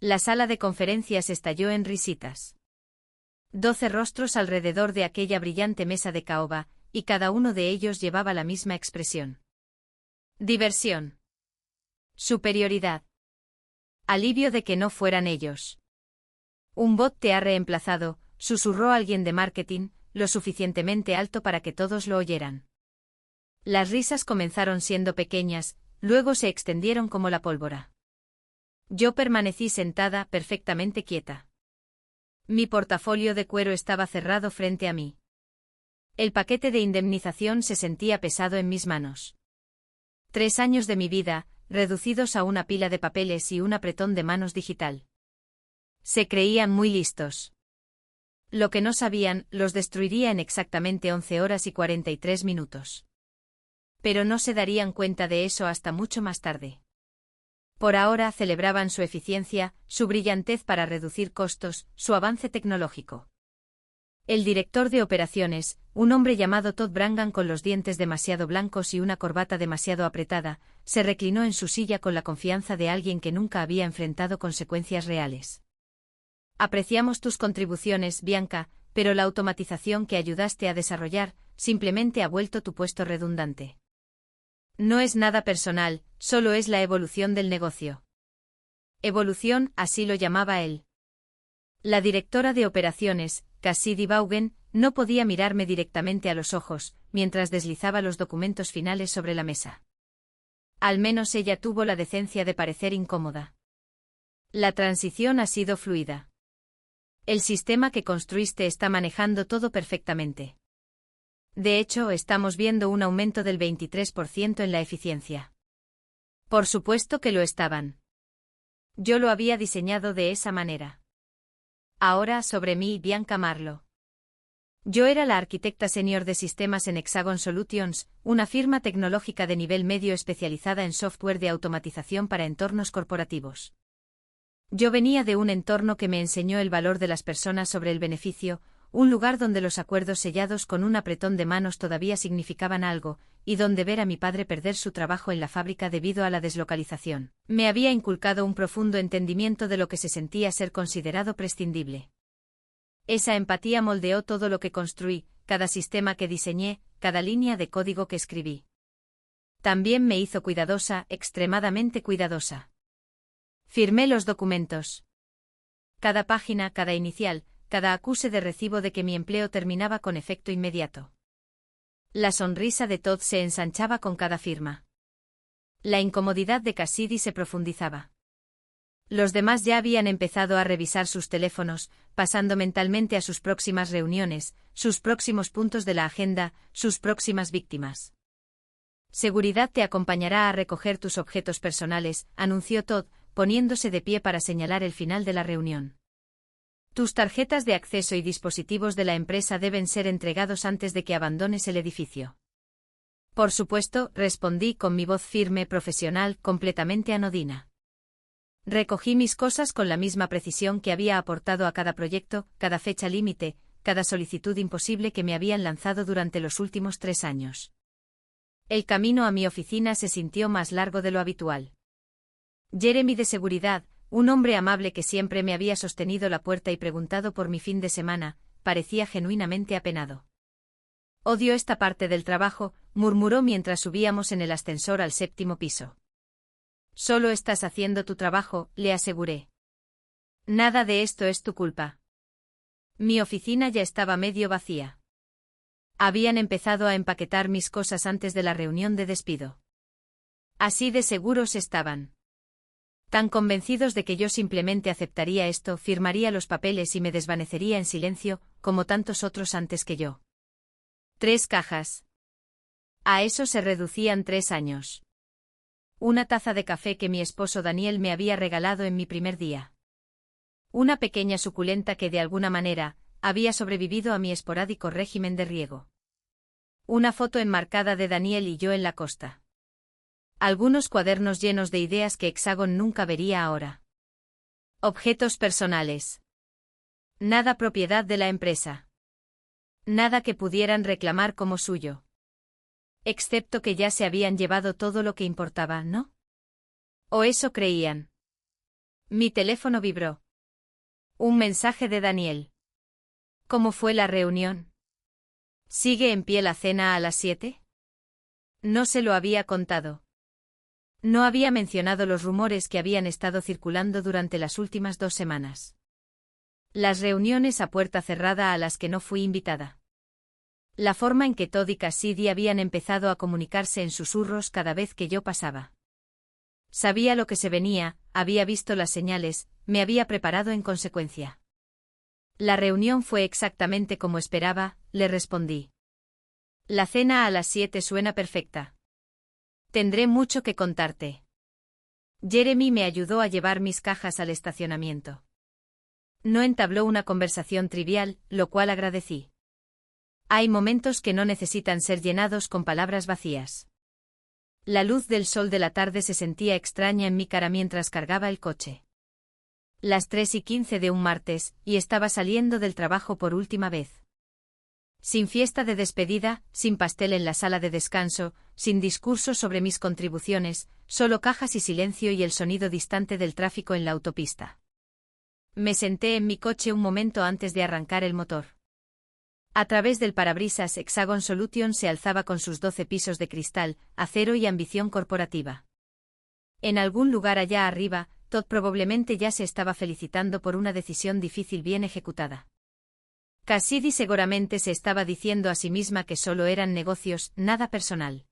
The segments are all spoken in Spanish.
La sala de conferencias estalló en risitas. 12 rostros alrededor de aquella brillante mesa de caoba, y cada uno de ellos llevaba la misma expresión. Diversión. Superioridad. Alivio de que no fueran ellos. Un bot te ha reemplazado, susurró alguien de marketing, lo suficientemente alto para que todos lo oyeran. Las risas comenzaron siendo pequeñas, luego se extendieron como la pólvora. Yo permanecí sentada, perfectamente quieta. Mi portafolio de cuero estaba cerrado frente a mí. El paquete de indemnización se sentía pesado en mis manos. 3 años de mi vida, reducidos a una pila de papeles y un apretón de manos digital. Se creían muy listos. Lo que no sabían, los destruiría en exactamente 11 horas y 43 minutos. Pero no se darían cuenta de eso hasta mucho más tarde. Por ahora celebraban su eficiencia, su brillantez para reducir costos, su avance tecnológico. El director de operaciones, un hombre llamado Todd Brangan con los dientes demasiado blancos y una corbata demasiado apretada, se reclinó en su silla con la confianza de alguien que nunca había enfrentado consecuencias reales. Apreciamos tus contribuciones, Bianca, pero la automatización que ayudaste a desarrollar simplemente ha vuelto tu puesto redundante. No es nada personal, solo es la evolución del negocio. Evolución, así lo llamaba él. La directora de operaciones, Cassidy Vaughan, no podía mirarme directamente a los ojos, mientras deslizaba los documentos finales sobre la mesa. Al menos ella tuvo la decencia de parecer incómoda. La transición ha sido fluida. El sistema que construiste está manejando todo perfectamente. De hecho, estamos viendo un aumento del 23% en la eficiencia. Por supuesto que lo estaban. Yo lo había diseñado de esa manera. Ahora sobre mí, Bianca Marlowe. Yo era la arquitecta senior de sistemas en Hexagon Solutions, una firma tecnológica de nivel medio especializada en software de automatización para entornos corporativos. Yo venía de un entorno que me enseñó el valor de las personas sobre el beneficio, un lugar donde los acuerdos sellados con un apretón de manos todavía significaban algo, y donde ver a mi padre perder su trabajo en la fábrica debido a la deslocalización, me había inculcado un profundo entendimiento de lo que se sentía ser considerado prescindible. Esa empatía moldeó todo lo que construí, cada sistema que diseñé, cada línea de código que escribí. También me hizo cuidadosa, extremadamente cuidadosa. Firmé los documentos. Cada página, cada inicial, cada acuse de recibo de que mi empleo terminaba con efecto inmediato. La sonrisa de Todd se ensanchaba con cada firma. La incomodidad de Cassidy se profundizaba. Los demás ya habían empezado a revisar sus teléfonos, pasando mentalmente a sus próximas reuniones, sus próximos puntos de la agenda, sus próximas víctimas. Seguridad te acompañará a recoger tus objetos personales, anunció Todd, poniéndose de pie para señalar el final de la reunión. Tus tarjetas de acceso y dispositivos de la empresa deben ser entregados antes de que abandones el edificio. Por supuesto, respondí con mi voz firme, profesional, completamente anodina. Recogí mis cosas con la misma precisión que había aportado a cada proyecto, cada fecha límite, cada solicitud imposible que me habían lanzado durante los últimos 3 años. El camino a mi oficina se sintió más largo de lo habitual. Jeremy de seguridad, un hombre amable que siempre me había sostenido la puerta y preguntado por mi fin de semana, parecía genuinamente apenado. Odio esta parte del trabajo, murmuró mientras subíamos en el ascensor al 7º piso. Solo estás haciendo tu trabajo, le aseguré. Nada de esto es tu culpa. Mi oficina ya estaba medio vacía. Habían empezado a empaquetar mis cosas antes de la reunión de despido. Así de seguros estaban. Tan convencidos de que yo simplemente aceptaría esto, firmaría los papeles y me desvanecería en silencio, como tantos otros antes que yo. 3 cajas. A eso se reducían 3 años. Una taza de café que mi esposo Daniel me había regalado en mi primer día. Una pequeña suculenta que de alguna manera había sobrevivido a mi esporádico régimen de riego. Una foto enmarcada de Daniel y yo en la costa. Algunos cuadernos llenos de ideas que Hexagon nunca vería ahora. Objetos personales. Nada propiedad de la empresa. Nada que pudieran reclamar como suyo. Excepto que ya se habían llevado todo lo que importaba, ¿no? O eso creían. Mi teléfono vibró. Un mensaje de Daniel. ¿Cómo fue la reunión? ¿Sigue en pie la cena a las 7? No se lo había contado. No había mencionado los rumores que habían estado circulando durante las últimas 2 semanas. Las reuniones a puerta cerrada a las que no fui invitada. La forma en que Todd y Cassidy habían empezado a comunicarse en susurros cada vez que yo pasaba. Sabía lo que se venía, había visto las señales, me había preparado en consecuencia. La reunión fue exactamente como esperaba, le respondí. La cena a las 7 suena perfecta. Tendré mucho que contarte. Jeremy me ayudó a llevar mis cajas al estacionamiento. No entabló una conversación trivial, lo cual agradecí. Hay momentos que no necesitan ser llenados con palabras vacías. La luz del sol de la tarde se sentía extraña en mi cara mientras cargaba el coche. Las 3:15 de un martes, y estaba saliendo del trabajo por última vez. Sin fiesta de despedida, sin pastel en la sala de descanso, sin discurso sobre mis contribuciones, solo cajas y silencio y el sonido distante del tráfico en la autopista. Me senté en mi coche un momento antes de arrancar el motor. A través del parabrisas Hexagon Solution se alzaba con sus 12 pisos de cristal, acero y ambición corporativa. En algún lugar allá arriba, Todd probablemente ya se estaba felicitando por una decisión difícil bien ejecutada. Cassidy seguramente se estaba diciendo a sí misma que solo eran negocios, nada personal.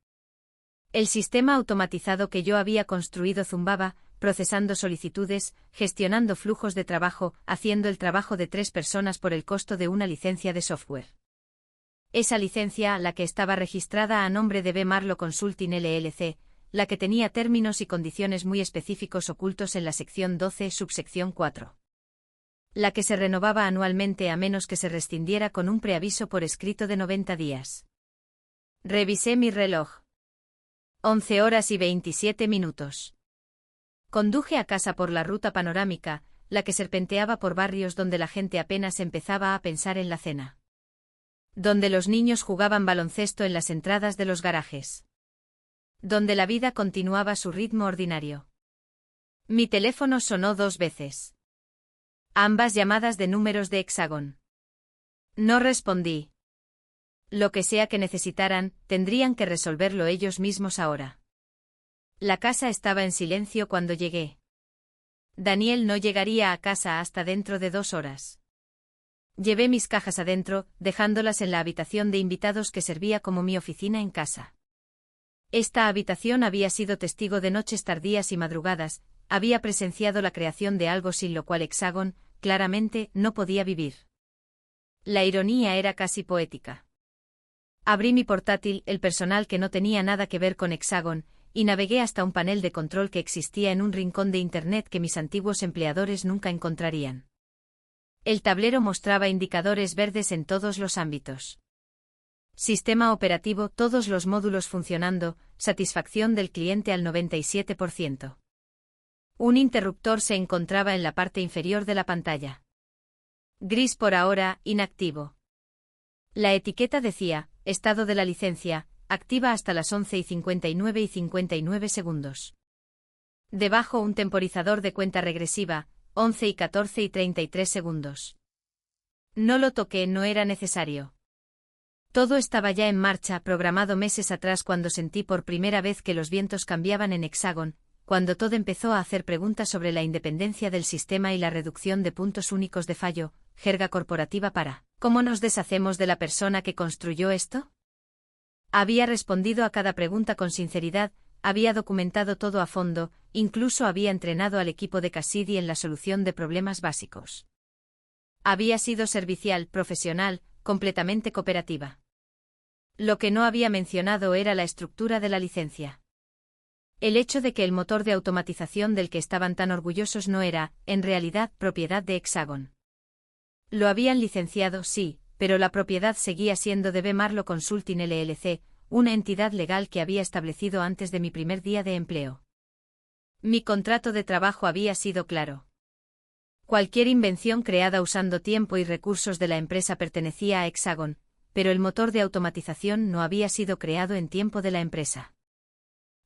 El sistema automatizado que yo había construido zumbaba, procesando solicitudes, gestionando flujos de trabajo, haciendo el trabajo de 3 personas por el costo de una licencia de software. Esa licencia, la que estaba registrada a nombre de B. Marlowe Consulting LLC, la que tenía términos y condiciones muy específicos ocultos en la sección 12, subsección 4. La que se renovaba anualmente a menos que se rescindiera con un preaviso por escrito de 90 días. Revisé mi reloj. 11 horas y 27 minutos. Conduje a casa por la ruta panorámica, la que serpenteaba por barrios donde la gente apenas empezaba a pensar en la cena. Donde los niños jugaban baloncesto en las entradas de los garajes. Donde la vida continuaba su ritmo ordinario. Mi teléfono sonó 2 veces. Ambas llamadas de números de Hexagon. No respondí. Lo que sea que necesitaran, tendrían que resolverlo ellos mismos ahora. La casa estaba en silencio cuando llegué. Daniel no llegaría a casa hasta dentro de 2 horas. Llevé mis cajas adentro, dejándolas en la habitación de invitados que servía como mi oficina en casa. Esta habitación había sido testigo de noches tardías y madrugadas, había presenciado la creación de algo sin lo cual Hexagon, claramente, no podía vivir. La ironía era casi poética. Abrí mi portátil, el personal que no tenía nada que ver con Hexagon, y navegué hasta un panel de control que existía en un rincón de Internet que mis antiguos empleadores nunca encontrarían. El tablero mostraba indicadores verdes en todos los ámbitos. Sistema operativo, todos los módulos funcionando, satisfacción del cliente al 97%. Un interruptor se encontraba en la parte inferior de la pantalla. Gris por ahora, inactivo. La etiqueta decía, estado de la licencia, activa hasta las 11:59 y 59 segundos. Debajo un temporizador de cuenta regresiva, 11 y 14 y 33 segundos. No lo toqué, no era necesario. Todo estaba ya en marcha, programado meses atrás cuando sentí por primera vez que los vientos cambiaban en Hexagon, cuando Todd empezó a hacer preguntas sobre la independencia del sistema y la reducción de puntos únicos de fallo, jerga corporativa para ¿cómo nos deshacemos de la persona que construyó esto? Había respondido a cada pregunta con sinceridad, había documentado todo a fondo, incluso había entrenado al equipo de Cassidy en la solución de problemas básicos. Había sido servicial, profesional, completamente cooperativa. Lo que no había mencionado era la estructura de la licencia. El hecho de que el motor de automatización del que estaban tan orgullosos no era, en realidad, propiedad de Hexagon. Lo habían licenciado, sí, pero la propiedad seguía siendo de B. Marlowe Consulting LLC, una entidad legal que había establecido antes de mi primer día de empleo. Mi contrato de trabajo había sido claro. Cualquier invención creada usando tiempo y recursos de la empresa pertenecía a Hexagon, pero el motor de automatización no había sido creado en tiempo de la empresa.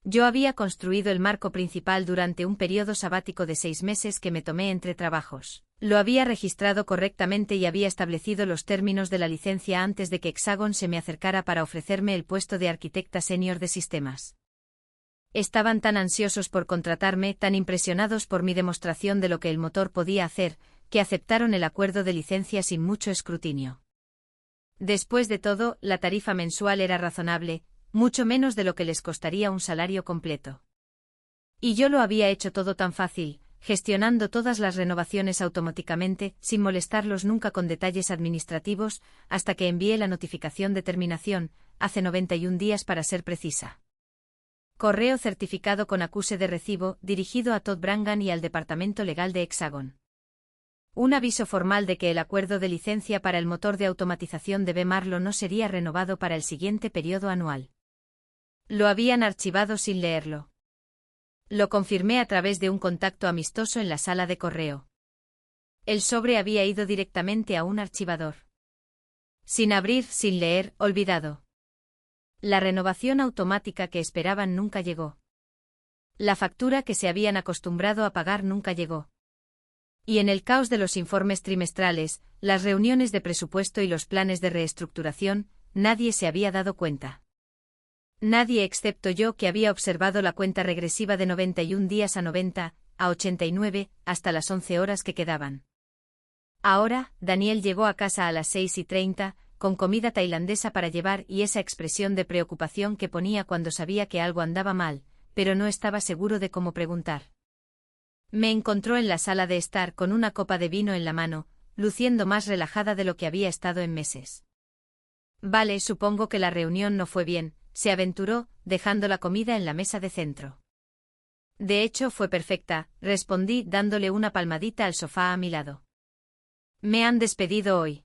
Yo había construido el marco principal durante un periodo sabático de 6 meses que me tomé entre trabajos. Lo había registrado correctamente y había establecido los términos de la licencia antes de que Hexagon se me acercara para ofrecerme el puesto de arquitecta senior de sistemas. Estaban tan ansiosos por contratarme, tan impresionados por mi demostración de lo que el motor podía hacer, que aceptaron el acuerdo de licencia sin mucho escrutinio. Después de todo, la tarifa mensual era razonable, mucho menos de lo que les costaría un salario completo. Y yo lo había hecho todo tan fácil, gestionando todas las renovaciones automáticamente, sin molestarlos nunca con detalles administrativos, hasta que envié la notificación de terminación, hace 91 días para ser precisa. Correo certificado con acuse de recibo, dirigido a Todd Brangan y al Departamento Legal de Hexagon. Un aviso formal de que el acuerdo de licencia para el motor de automatización de B. Marlow no sería renovado para el siguiente periodo anual. Lo habían archivado sin leerlo. Lo confirmé a través de un contacto amistoso en la sala de correo. El sobre había ido directamente a un archivador. Sin abrir, sin leer, olvidado. La renovación automática que esperaban nunca llegó. La factura que se habían acostumbrado a pagar nunca llegó. Y en el caos de los informes trimestrales, las reuniones de presupuesto y los planes de reestructuración, nadie se había dado cuenta. Nadie excepto yo, que había observado la cuenta regresiva de 91 días a 90, a 89, hasta las 11 horas que quedaban. Ahora, Daniel llegó a casa a las 6:30, con comida tailandesa para llevar y esa expresión de preocupación que ponía cuando sabía que algo andaba mal, pero no estaba seguro de cómo preguntar. Me encontró en la sala de estar con una copa de vino en la mano, luciendo más relajada de lo que había estado en meses. Vale, supongo que la reunión no fue bien, se aventuró, dejando la comida en la mesa de centro. De hecho, fue perfecta, respondí dándole una palmadita al sofá a mi lado. Me han despedido hoy.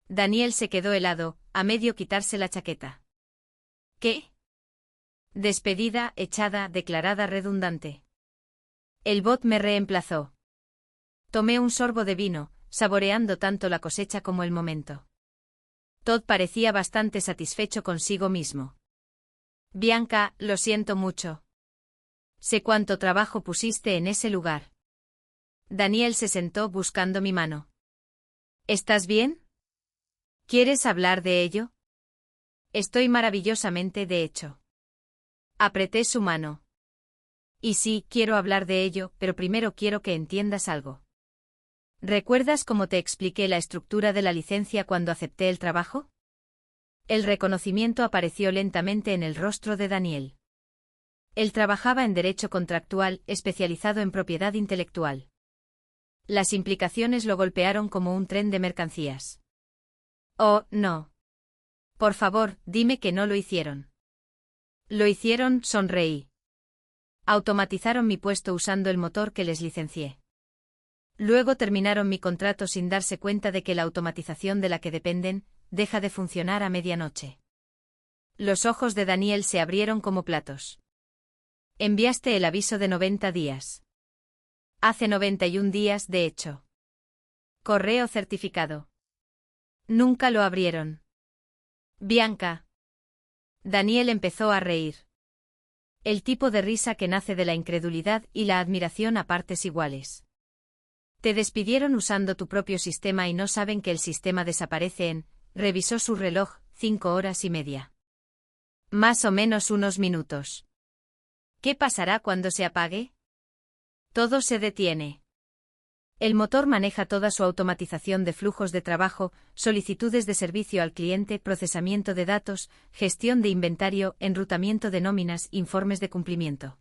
Daniel se quedó helado, a medio quitarse la chaqueta. ¿Qué? Despedida, echada, declarada redundante. El bot me reemplazó. Tomé un sorbo de vino, saboreando tanto la cosecha como el momento. Todd parecía bastante satisfecho consigo mismo. Bianca, lo siento mucho. Sé cuánto trabajo pusiste en ese lugar. Daniel se sentó buscando mi mano. ¿Estás bien? ¿Quieres hablar de ello? Estoy maravillosamente, de hecho. Apreté su mano. Y sí, quiero hablar de ello, pero primero quiero que entiendas algo. ¿Recuerdas cómo te expliqué la estructura de la licencia cuando acepté el trabajo? El reconocimiento apareció lentamente en el rostro de Daniel. Él trabajaba en derecho contractual, especializado en propiedad intelectual. Las implicaciones lo golpearon como un tren de mercancías. Oh, no. Por favor, dime que no lo hicieron. Lo hicieron, sonreí. Automatizaron mi puesto usando el motor que les licencié. Luego terminaron mi contrato sin darse cuenta de que la automatización de la que dependen deja de funcionar a medianoche. Los ojos de Daniel se abrieron como platos. Enviaste el aviso de 90 días. Hace 91 días, de hecho. Correo certificado. Nunca lo abrieron. Bianca. Daniel empezó a reír. El tipo de risa que nace de la incredulidad y la admiración a partes iguales. Te despidieron usando tu propio sistema y no saben que el sistema desaparece en... Revisó su reloj, 5 horas y media. Más o menos unos minutos. ¿Qué pasará cuando se apague? Todo se detiene. El motor maneja toda su automatización de flujos de trabajo, solicitudes de servicio al cliente, procesamiento de datos, gestión de inventario, enrutamiento de nóminas, informes de cumplimiento.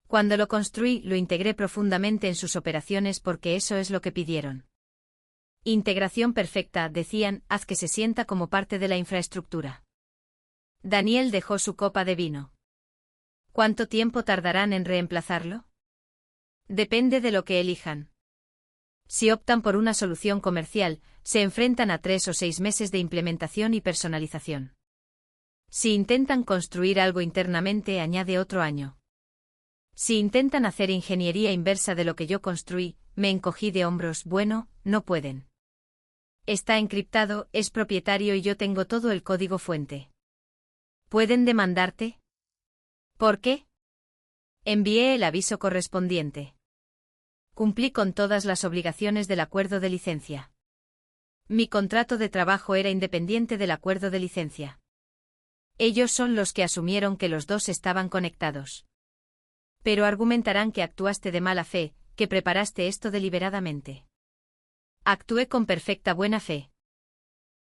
Cuando lo construí, lo integré profundamente en sus operaciones porque eso es lo que pidieron. Integración perfecta, decían, haz que se sienta como parte de la infraestructura. Daniel dejó su copa de vino. ¿Cuánto tiempo tardarán en reemplazarlo? Depende de lo que elijan. Si optan por una solución comercial, se enfrentan a 3 o 6 meses de implementación y personalización. Si intentan construir algo internamente, añade otro año. Si intentan hacer ingeniería inversa de lo que yo construí, me encogí de hombros, bueno, no pueden. Está encriptado, es propietario y yo tengo todo el código fuente. ¿Pueden demandarte? ¿Por qué? Envié el aviso correspondiente. Cumplí con todas las obligaciones del acuerdo de licencia. Mi contrato de trabajo era independiente del acuerdo de licencia. Ellos son los que asumieron que los dos estaban conectados. Pero argumentarán que actuaste de mala fe, que preparaste esto deliberadamente. Actué con perfecta buena fe.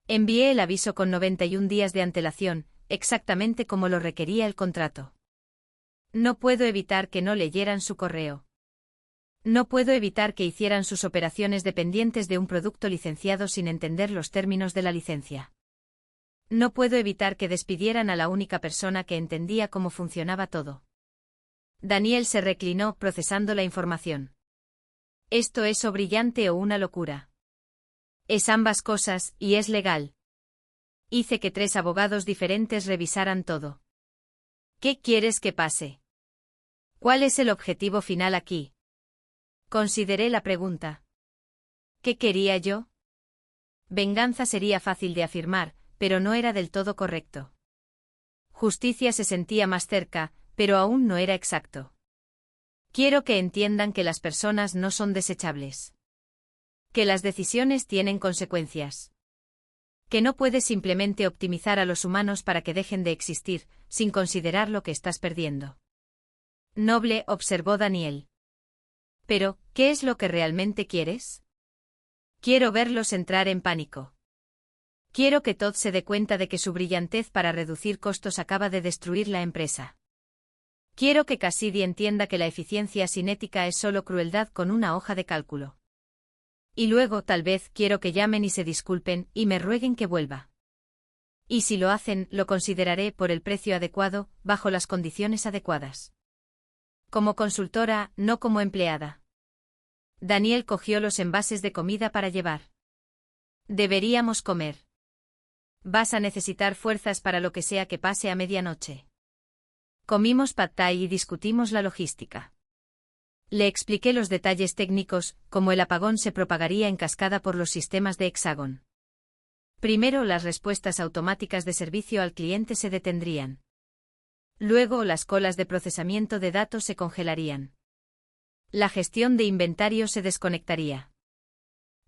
Envié el aviso con 91 días de antelación, exactamente como lo requería el contrato. No puedo evitar que no leyeran su correo. No puedo evitar que hicieran sus operaciones dependientes de un producto licenciado sin entender los términos de la licencia. No puedo evitar que despidieran a la única persona que entendía cómo funcionaba todo. Daniel se reclinó procesando la información. ¿Esto es o brillante o una locura? Es ambas cosas, y es legal. Hice que 3 abogados diferentes revisaran todo. ¿Qué quieres que pase? ¿Cuál es el objetivo final aquí? Consideré la pregunta. ¿Qué quería yo? Venganza sería fácil de afirmar, pero no era del todo correcto. Justicia se sentía más cerca, pero aún no era exacto. Quiero que entiendan que las personas no son desechables. Que las decisiones tienen consecuencias. Que no puedes simplemente optimizar a los humanos para que dejen de existir, sin considerar lo que estás perdiendo. Noble, observó Daniel. Pero, ¿qué es lo que realmente quieres? Quiero verlos entrar en pánico. Quiero que Todd se dé cuenta de que su brillantez para reducir costos acaba de destruir la empresa. Quiero que Cassidy entienda que la eficiencia cinética es solo crueldad con una hoja de cálculo. Y luego, tal vez, quiero que llamen y se disculpen, y me rueguen que vuelva. Y si lo hacen, lo consideraré por el precio adecuado, bajo las condiciones adecuadas. Como consultora, no como empleada. Daniel cogió los envases de comida para llevar. Deberíamos comer. Vas a necesitar fuerzas para lo que sea que pase a medianoche. Comimos pad thai y discutimos la logística. Le expliqué los detalles técnicos, cómo el apagón se propagaría en cascada por los sistemas de Hexagon. Primero, las respuestas automáticas de servicio al cliente se detendrían. Luego, las colas de procesamiento de datos se congelarían. La gestión de inventario se desconectaría.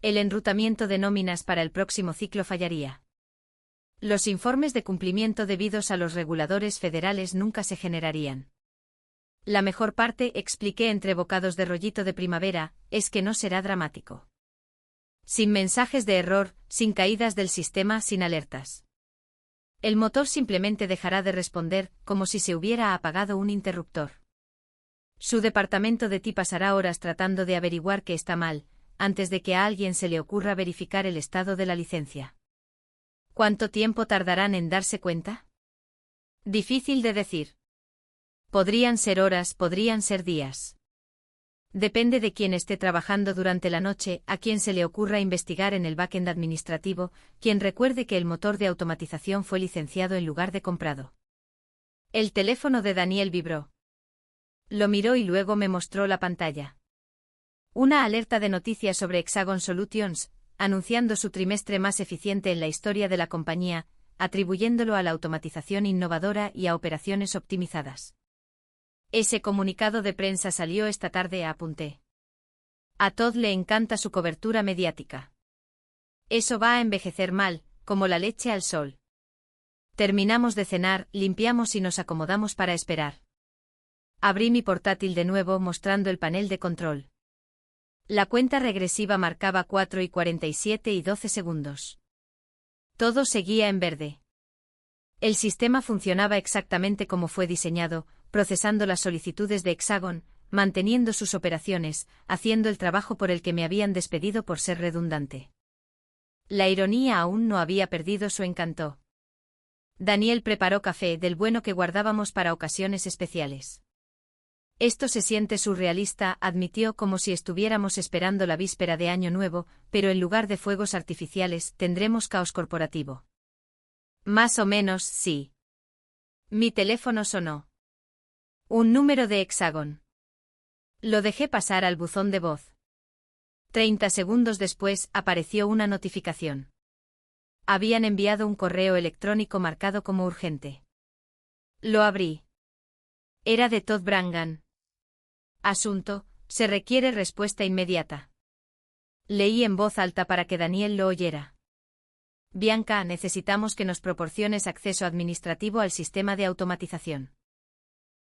El enrutamiento de nóminas para el próximo ciclo fallaría. Los informes de cumplimiento debidos a los reguladores federales nunca se generarían. La mejor parte, expliqué entre bocados de rollito de primavera, es que no será dramático. Sin mensajes de error, sin caídas del sistema, sin alertas. El motor simplemente dejará de responder, como si se hubiera apagado un interruptor. Su departamento de TI pasará horas tratando de averiguar qué está mal, antes de que a alguien se le ocurra verificar el estado de la licencia. ¿Cuánto tiempo tardarán en darse cuenta? Difícil de decir. Podrían ser horas, podrían ser días. Depende de quién esté trabajando durante la noche, a quien se le ocurra investigar en el backend administrativo, quien recuerde que el motor de automatización fue licenciado en lugar de comprado. El teléfono de Daniel vibró. Lo miró y luego me mostró la pantalla. Una alerta de noticias sobre Hexagon Solutions, anunciando su trimestre más eficiente en la historia de la compañía, atribuyéndolo a la automatización innovadora y a operaciones optimizadas. Ese comunicado de prensa salió esta tarde, apunté. A Todd le encanta su cobertura mediática. Eso va a envejecer mal, como la leche al sol. Terminamos de cenar, limpiamos y nos acomodamos para esperar. Abrí mi portátil de nuevo mostrando el panel de control. La cuenta regresiva marcaba 4:47 y 12 segundos. Todo seguía en verde. El sistema funcionaba exactamente como fue diseñado, procesando las solicitudes de Hexagon, manteniendo sus operaciones, haciendo el trabajo por el que me habían despedido por ser redundante. La ironía aún no había perdido su encanto. Daniel preparó café del bueno que guardábamos para ocasiones especiales. Esto se siente surrealista, admitió, como si estuviéramos esperando la víspera de Año Nuevo, pero en lugar de fuegos artificiales tendremos caos corporativo. Más o menos, sí. Mi teléfono sonó. Un número de Hexagon. Lo dejé pasar al buzón de voz. 30 segundos después apareció una notificación. Habían enviado un correo electrónico marcado como urgente. Lo abrí. Era de Todd Brangan. Asunto: se requiere respuesta inmediata. Leí en voz alta para que Daniel lo oyera. Bianca, necesitamos que nos proporciones acceso administrativo al sistema de automatización.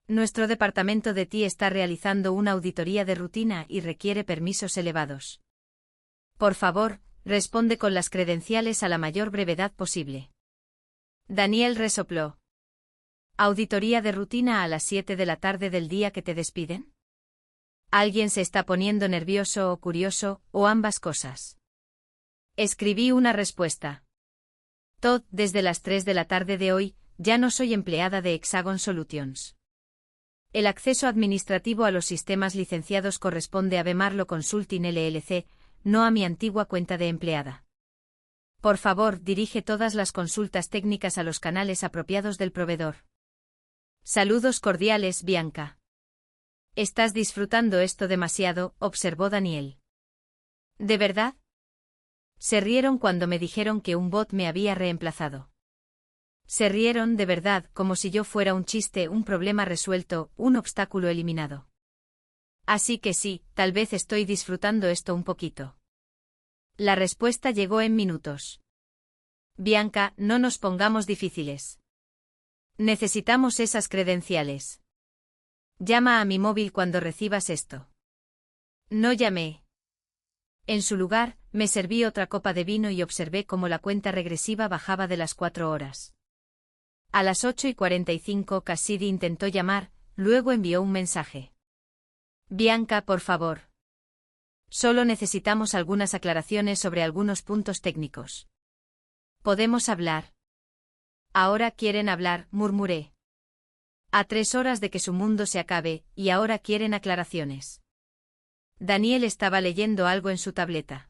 Nuestro departamento de TI está realizando una auditoría de rutina y requiere permisos elevados. Por favor, responde con las credenciales a la mayor brevedad posible. Daniel resopló. ¿Auditoría de rutina a las 7 de la tarde del día que te despiden? ¿Alguien se está poniendo nervioso o curioso, o ambas cosas? Escribí una respuesta. Todd, desde las 3 de la tarde de hoy, ya no soy empleada de Hexagon Solutions. El acceso administrativo a los sistemas licenciados corresponde a B-Marlowe Consulting LLC, no a mi antigua cuenta de empleada. Por favor, dirige todas las consultas técnicas a los canales apropiados del proveedor. Saludos cordiales, Bianca. Estás disfrutando esto demasiado, observó Daniel. ¿De verdad? Se rieron cuando me dijeron que un bot me había reemplazado. Se rieron de verdad, como si yo fuera un chiste, un problema resuelto, un obstáculo eliminado. Así que sí, tal vez estoy disfrutando esto un poquito. La respuesta llegó en minutos. Bianca, no nos pongamos difíciles. Necesitamos esas credenciales. Llama a mi móvil cuando recibas esto. No llamé. En su lugar, me serví otra copa de vino y observé cómo la cuenta regresiva bajaba de las 4 horas. A las 8:45 Cassidy intentó llamar, luego envió un mensaje. Bianca, por favor. Solo necesitamos algunas aclaraciones sobre algunos puntos técnicos. ¿Podemos hablar? Ahora quieren hablar, murmuré. A 3 horas de que su mundo se acabe, y ahora quieren aclaraciones. Daniel estaba leyendo algo en su tableta.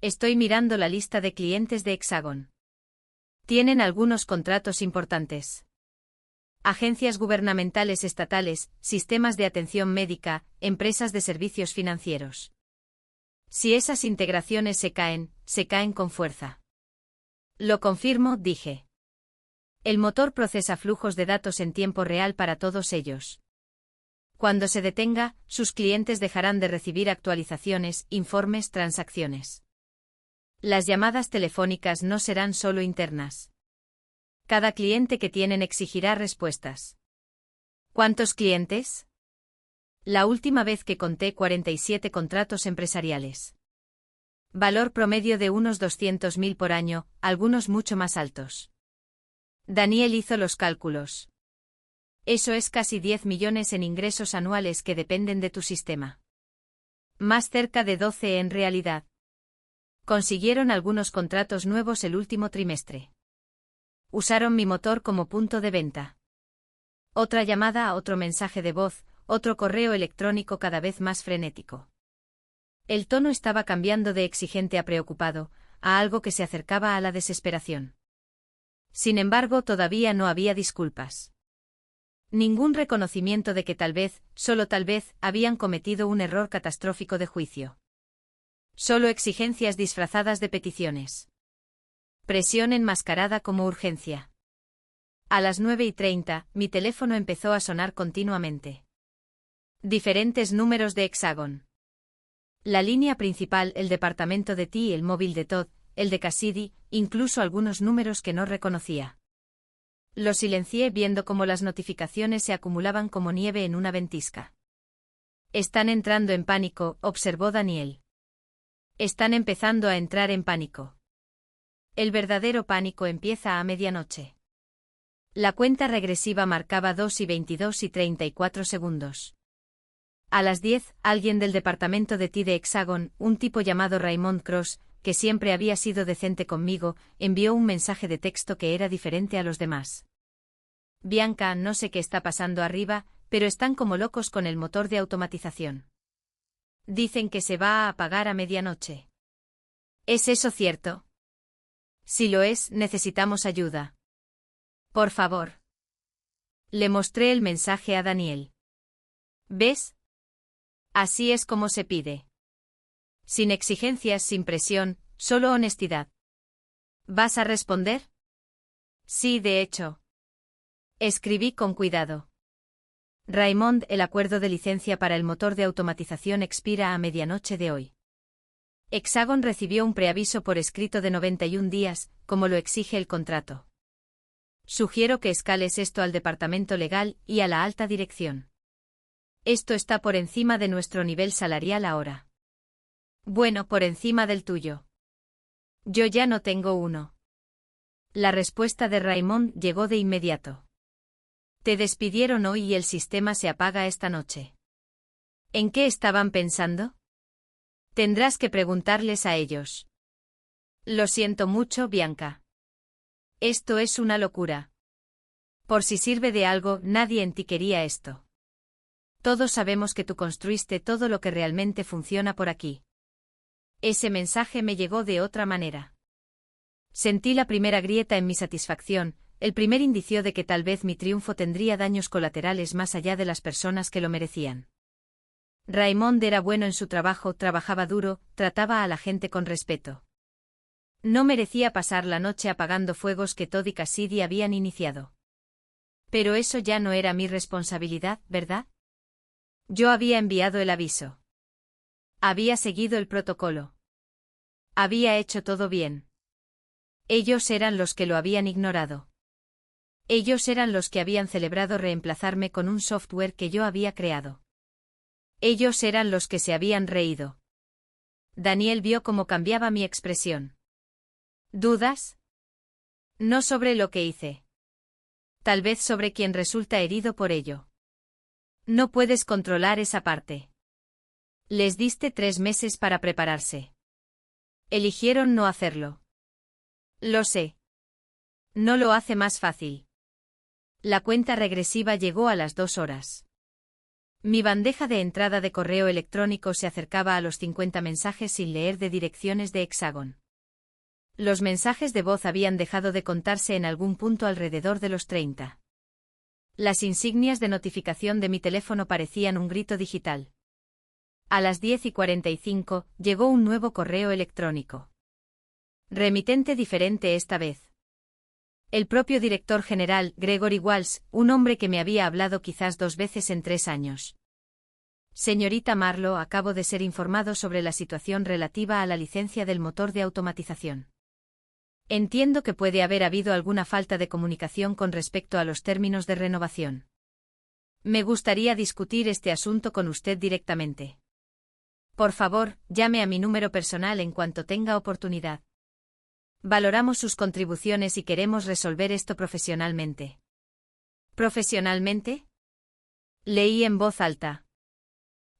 Estoy mirando la lista de clientes de Hexagon. Tienen algunos contratos importantes. Agencias gubernamentales estatales, sistemas de atención médica, empresas de servicios financieros. Si esas integraciones se caen con fuerza. Lo confirmo, dije. El motor procesa flujos de datos en tiempo real para todos ellos. Cuando se detenga, sus clientes dejarán de recibir actualizaciones, informes, transacciones. Las llamadas telefónicas no serán solo internas. Cada cliente que tienen exigirá respuestas. ¿Cuántos clientes? La última vez que conté 47 contratos empresariales. Valor promedio de unos 200.000 por año, algunos mucho más altos. Daniel hizo los cálculos. Eso es casi 10 millones en ingresos anuales que dependen de tu sistema. Más cerca de 12 en realidad. Consiguieron algunos contratos nuevos el último trimestre. Usaron mi motor como punto de venta. Otra llamada, otro mensaje de voz, otro correo electrónico cada vez más frenético. El tono estaba cambiando de exigente a preocupado, a algo que se acercaba a la desesperación. Sin embargo, todavía no había disculpas. Ningún reconocimiento de que tal vez, solo tal vez, habían cometido un error catastrófico de juicio. Solo exigencias disfrazadas de peticiones. Presión enmascarada como urgencia. A las 9:30, mi teléfono empezó a sonar continuamente. Diferentes números de Hexagon. La línea principal, el departamento de TI, el móvil de Todd, el de Cassidy, incluso algunos números que no reconocía. Lo silencié viendo cómo las notificaciones se acumulaban como nieve en una ventisca. Están entrando en pánico, observó Daniel. Están empezando a entrar en pánico. El verdadero pánico empieza a medianoche. La cuenta regresiva marcaba 2:22 y 34 segundos. A las 10, alguien del departamento de TI de Hexagon, un tipo llamado Raymond Cross, que siempre había sido decente conmigo, envió un mensaje de texto que era diferente a los demás. Bianca, no sé qué está pasando arriba, pero están como locos con el motor de automatización. Dicen que se va a apagar a medianoche. ¿Es eso cierto? Si lo es, necesitamos ayuda. Por favor. Le mostré el mensaje a Daniel. ¿Ves? Así es como se pide. Sin exigencias, sin presión, solo honestidad. ¿Vas a responder? Sí, de hecho. Escribí con cuidado. Raymond, el acuerdo de licencia para el motor de automatización expira a medianoche de hoy. Hexagon recibió un preaviso por escrito de 91 días, como lo exige el contrato. Sugiero que escales esto al departamento legal y a la alta dirección. Esto está por encima de nuestro nivel salarial ahora. Bueno, por encima del tuyo. Yo ya no tengo uno. La respuesta de Raymond llegó de inmediato. Te despidieron hoy y el sistema se apaga esta noche. ¿En qué estaban pensando? Tendrás que preguntarles a ellos. Lo siento mucho, Bianca. Esto es una locura. Por si sirve de algo, nadie en ti quería esto. Todos sabemos que tú construiste todo lo que realmente funciona por aquí. Ese mensaje me llegó de otra manera. Sentí la primera grieta en mi satisfacción, el primer indicio de que tal vez mi triunfo tendría daños colaterales más allá de las personas que lo merecían. Raymond era bueno en su trabajo, trabajaba duro, trataba a la gente con respeto. No merecía pasar la noche apagando fuegos que Todd y Cassidy habían iniciado. Pero eso ya no era mi responsabilidad, ¿verdad? Yo había enviado el aviso. Había seguido el protocolo. Había hecho todo bien. Ellos eran los que lo habían ignorado. Ellos eran los que habían celebrado reemplazarme con un software que yo había creado. Ellos eran los que se habían reído. Daniel vio cómo cambiaba mi expresión. ¿Dudas? No sobre lo que hice. Tal vez sobre quien resulta herido por ello. No puedes controlar esa parte. Les diste 3 meses para prepararse. Eligieron no hacerlo. Lo sé. No lo hace más fácil. La cuenta regresiva llegó a las 2 horas. Mi bandeja de entrada de correo electrónico se acercaba a los 50 mensajes sin leer de direcciones de Hexagon. Los mensajes de voz habían dejado de contarse en algún punto alrededor de los 30. Las insignias de notificación de mi teléfono parecían un grito digital. A las 10:45 llegó un nuevo correo electrónico. Remitente diferente esta vez. El propio director general, Gregory Walsh, un hombre que me había hablado quizás 2 veces en 3 años. Señorita Marlowe, acabo de ser informado sobre la situación relativa a la licencia del motor de automatización. Entiendo que puede haber habido alguna falta de comunicación con respecto a los términos de renovación. Me gustaría discutir este asunto con usted directamente. Por favor, llame a mi número personal en cuanto tenga oportunidad. Valoramos sus contribuciones y queremos resolver esto profesionalmente. ¿Profesionalmente? Leí en voz alta.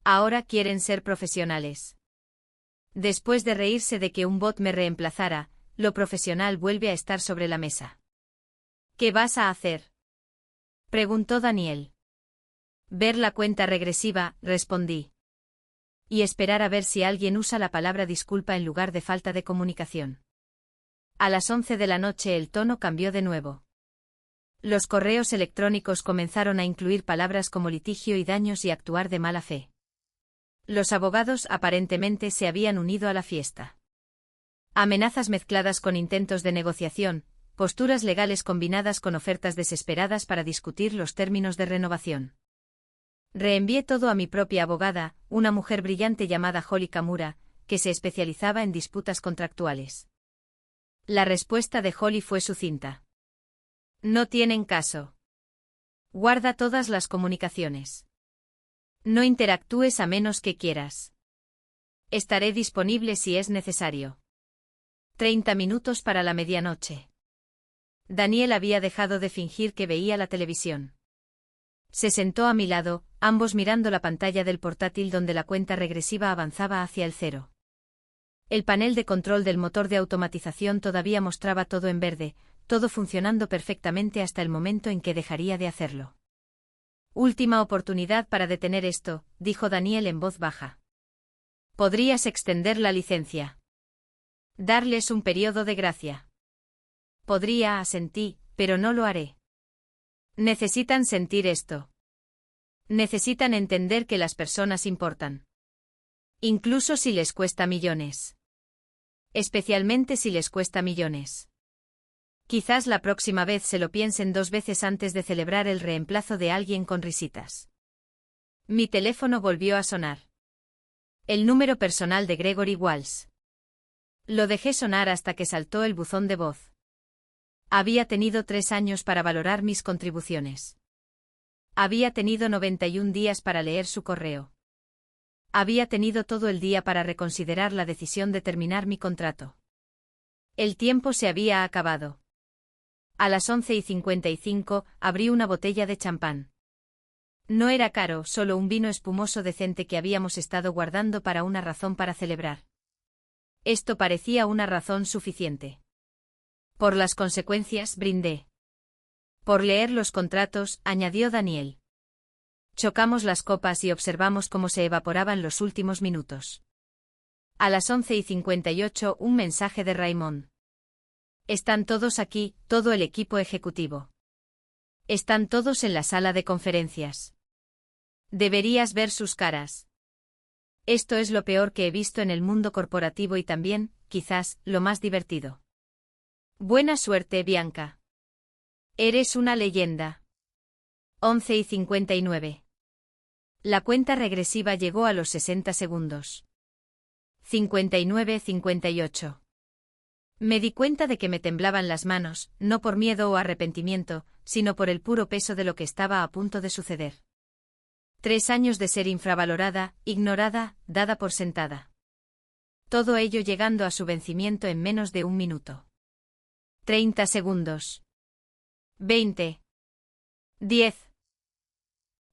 Ahora quieren ser profesionales. Después de reírse de que un bot me reemplazara, lo profesional vuelve a estar sobre la mesa. ¿Qué vas a hacer?, preguntó Daniel. Ver la cuenta regresiva, respondí. Y esperar a ver si alguien usa la palabra disculpa en lugar de falta de comunicación. A las 11 de la noche el tono cambió de nuevo. Los correos electrónicos comenzaron a incluir palabras como litigio y daños y actuar de mala fe. Los abogados aparentemente se habían unido a la fiesta. Amenazas mezcladas con intentos de negociación, posturas legales combinadas con ofertas desesperadas para discutir los términos de renovación. Reenvié todo a mi propia abogada, una mujer brillante llamada Holly Kamura, que se especializaba en disputas contractuales. La respuesta de Holly fue sucinta. No tienen caso. Guarda todas las comunicaciones. No interactúes a menos que quieras. Estaré disponible si es necesario. 30 minutos para la medianoche. Daniel había dejado de fingir que veía la televisión. Se sentó a mi lado, ambos mirando la pantalla del portátil donde la cuenta regresiva avanzaba hacia el 0. El panel de control del motor de automatización todavía mostraba todo en verde, todo funcionando perfectamente hasta el momento en que dejaría de hacerlo. Última oportunidad para detener esto, dijo Daniel en voz baja. Podrías extender la licencia. Darles un periodo de gracia. Podría, asentí, pero no lo haré. Necesitan sentir esto. Necesitan entender que las personas importan. Incluso si les cuesta millones. Especialmente si les cuesta millones. Quizás la próxima vez se lo piensen 2 veces antes de celebrar el reemplazo de alguien con risitas. Mi teléfono volvió a sonar. El número personal de Gregory Walsh. Lo dejé sonar hasta que saltó el buzón de voz. Había tenido 3 años para valorar mis contribuciones. Había tenido 91 días para leer su correo. Había tenido todo el día para reconsiderar la decisión de terminar mi contrato. El tiempo se había acabado. A las 11:55 abrí una botella de champán. No era caro, solo un vino espumoso decente que habíamos estado guardando para una razón para celebrar. Esto parecía una razón suficiente. Por las consecuencias, brindé. Por leer los contratos, añadió Daniel. Chocamos las copas y observamos cómo se evaporaban los últimos minutos. A las 11:58 un mensaje de Raymond. Están todos aquí, todo el equipo ejecutivo. Están todos en la sala de conferencias. Deberías ver sus caras. Esto es lo peor que he visto en el mundo corporativo y también, quizás, lo más divertido. Buena suerte, Bianca. Eres una leyenda. 11:59. La cuenta regresiva llegó a los 60 segundos. 59:58. Me di cuenta de que me temblaban las manos, no por miedo o arrepentimiento, sino por el puro peso de lo que estaba a punto de suceder. 3 años de ser infravalorada, ignorada, dada por sentada. Todo ello llegando a su vencimiento en menos de un minuto. 30 segundos. 20. 10.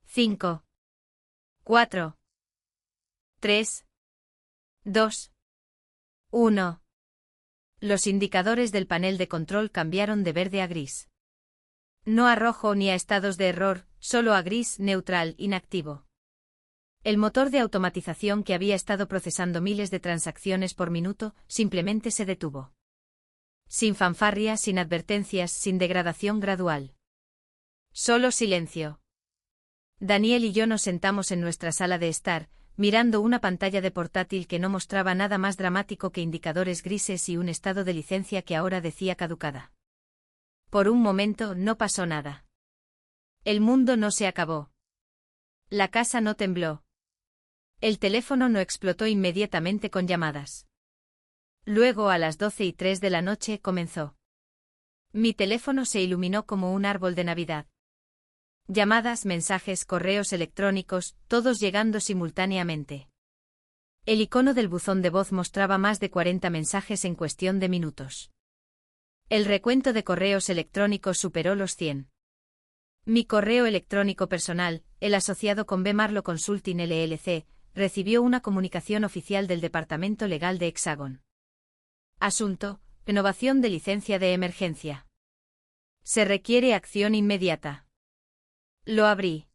5. 4. 3. 2. 1. Los indicadores del panel de control cambiaron de verde a gris. No a rojo ni a estados de error, solo a gris, neutral, inactivo. El motor de automatización que había estado procesando miles de transacciones por minuto, simplemente se detuvo. Sin fanfarria, sin advertencias, sin degradación gradual. Solo silencio. Daniel y yo nos sentamos en nuestra sala de estar, mirando una pantalla de portátil que no mostraba nada más dramático que indicadores grises y un estado de licencia que ahora decía caducada. Por un momento no pasó nada. El mundo no se acabó. La casa no tembló. El teléfono no explotó inmediatamente con llamadas. Luego a las 12:03 de la noche comenzó. Mi teléfono se iluminó como un árbol de Navidad. Llamadas, mensajes, correos electrónicos, todos llegando simultáneamente. El icono del buzón de voz mostraba más de 40 mensajes en cuestión de minutos. El recuento de correos electrónicos superó los 100. Mi correo electrónico personal, el asociado con B. Marlowe Consulting LLC, recibió una comunicación oficial del Departamento Legal de Hexagon. Asunto: renovación de licencia de emergencia. Se requiere acción inmediata. Lo abrí.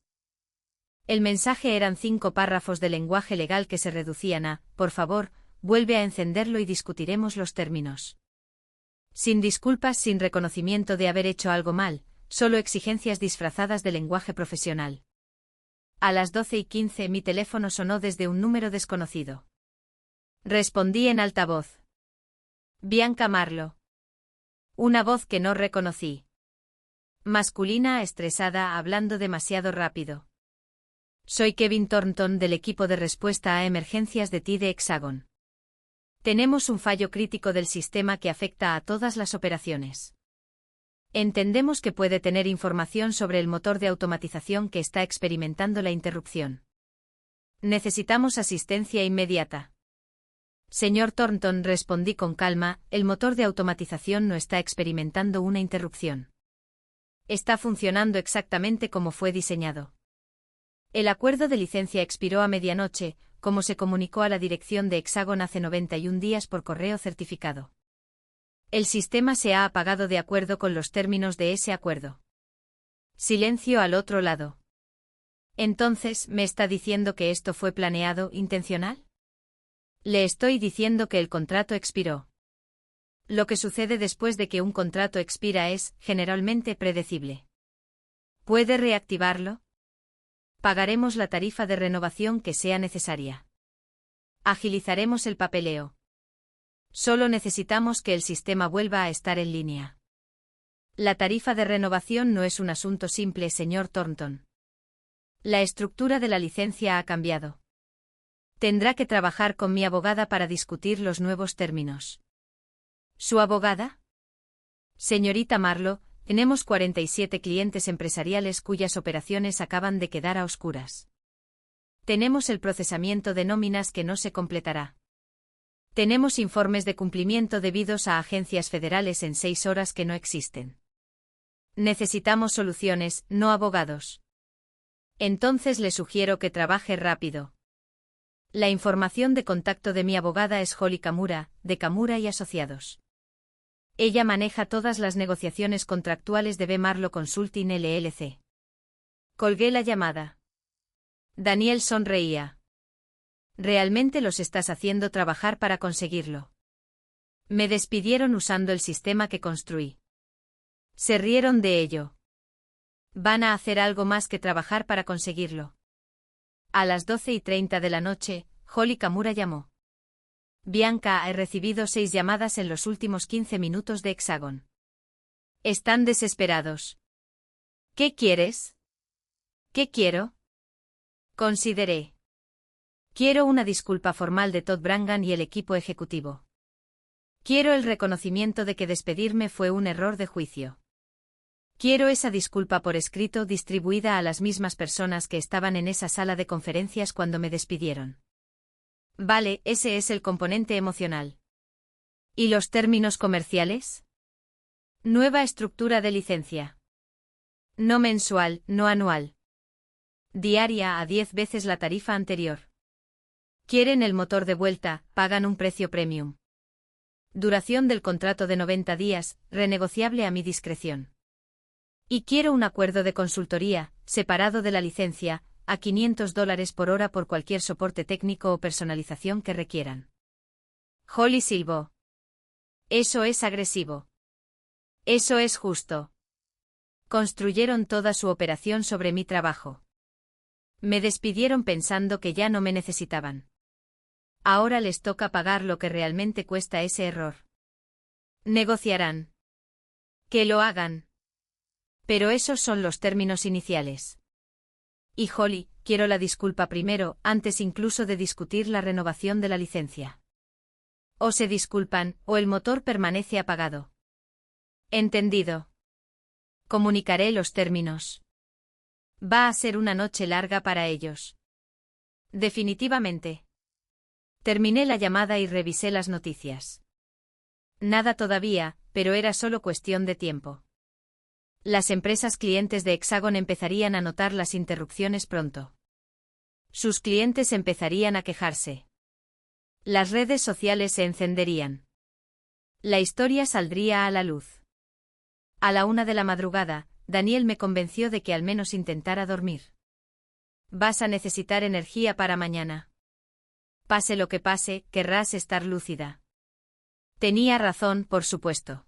El mensaje eran 5 párrafos de lenguaje legal que se reducían a: por favor, vuelve a encenderlo y discutiremos los términos. Sin disculpas, sin reconocimiento de haber hecho algo mal, solo exigencias disfrazadas de lenguaje profesional. A las 12:15 mi teléfono sonó desde un número desconocido. Respondí en altavoz. Bianca Marlowe. Una voz que no reconocí. Masculina, estresada, hablando demasiado rápido. Soy Kevin Thornton del equipo de respuesta a emergencias de TI de Hexagon. Tenemos un fallo crítico del sistema que afecta a todas las operaciones. Entendemos que puede tener información sobre el motor de automatización que está experimentando la interrupción. Necesitamos asistencia inmediata. Señor Thornton, respondí con calma, el motor de automatización no está experimentando una interrupción. Está funcionando exactamente como fue diseñado. El acuerdo de licencia expiró a medianoche, como se comunicó a la dirección de Hexagon hace 91 días por correo certificado. El sistema se ha apagado de acuerdo con los términos de ese acuerdo. Silencio al otro lado. Entonces, ¿me está diciendo que esto fue planeado, intencional? Le estoy diciendo que el contrato expiró. Lo que sucede después de que un contrato expira es, generalmente, predecible. ¿Puede reactivarlo? Pagaremos la tarifa de renovación que sea necesaria. Agilizaremos el papeleo. Solo necesitamos que el sistema vuelva a estar en línea. La tarifa de renovación no es un asunto simple, señor Thornton. La estructura de la licencia ha cambiado. Tendrá que trabajar con mi abogada para discutir los nuevos términos. ¿Su abogada? Señorita Marlowe, tenemos 47 clientes empresariales cuyas operaciones acaban de quedar a oscuras. Tenemos el procesamiento de nóminas que no se completará. Tenemos informes de cumplimiento debidos a agencias federales en 6 horas que no existen. Necesitamos soluciones, no abogados. Entonces le sugiero que trabaje rápido. La información de contacto de mi abogada es Holly Kamura, de Kamura y Asociados. Ella maneja todas las negociaciones contractuales de B. Marlowe Consulting LLC. Colgué la llamada. Daniel sonreía. Realmente los estás haciendo trabajar para conseguirlo. Me despidieron usando el sistema que construí. Se rieron de ello. Van a hacer algo más que trabajar para conseguirlo. A las 12:30 de la noche, Holly Kamura llamó. Bianca, he recibido 6 llamadas en los últimos 15 minutos de Hexagon. Están desesperados. ¿Qué quieres? ¿Qué quiero? Consideré. Quiero una disculpa formal de Todd Brangan y el equipo ejecutivo. Quiero el reconocimiento de que despedirme fue un error de juicio. Quiero esa disculpa por escrito distribuida a las mismas personas que estaban en esa sala de conferencias cuando me despidieron. Vale, ese es el componente emocional. ¿Y los términos comerciales? Nueva estructura de licencia. No mensual, no anual. Diaria a 10 veces la tarifa anterior. Quieren el motor de vuelta, pagan un precio premium. Duración del contrato de 90 días, renegociable a mi discreción. Y quiero un acuerdo de consultoría, separado de la licencia, a $500 por hora por cualquier soporte técnico o personalización que requieran. Holly silbó. Eso es agresivo. Eso es justo. Construyeron toda su operación sobre mi trabajo. Me despidieron pensando que ya no me necesitaban. Ahora les toca pagar lo que realmente cuesta ese error. Negociarán. Que lo hagan. Pero esos son los términos iniciales. Y Holly, quiero la disculpa primero, antes incluso de discutir la renovación de la licencia. O se disculpan, o el motor permanece apagado. Entendido. Comunicaré los términos. Va a ser una noche larga para ellos. Definitivamente. Terminé la llamada y revisé las noticias. Nada todavía, pero era solo cuestión de tiempo. Las empresas clientes de Hexagon empezarían a notar las interrupciones pronto. Sus clientes empezarían a quejarse. Las redes sociales se encenderían. La historia saldría a la luz. A la 1 de la madrugada, Daniel me convenció de que al menos intentara dormir. Vas a necesitar energía para mañana. Pase lo que pase, querrás estar lúcida. Tenía razón, por supuesto.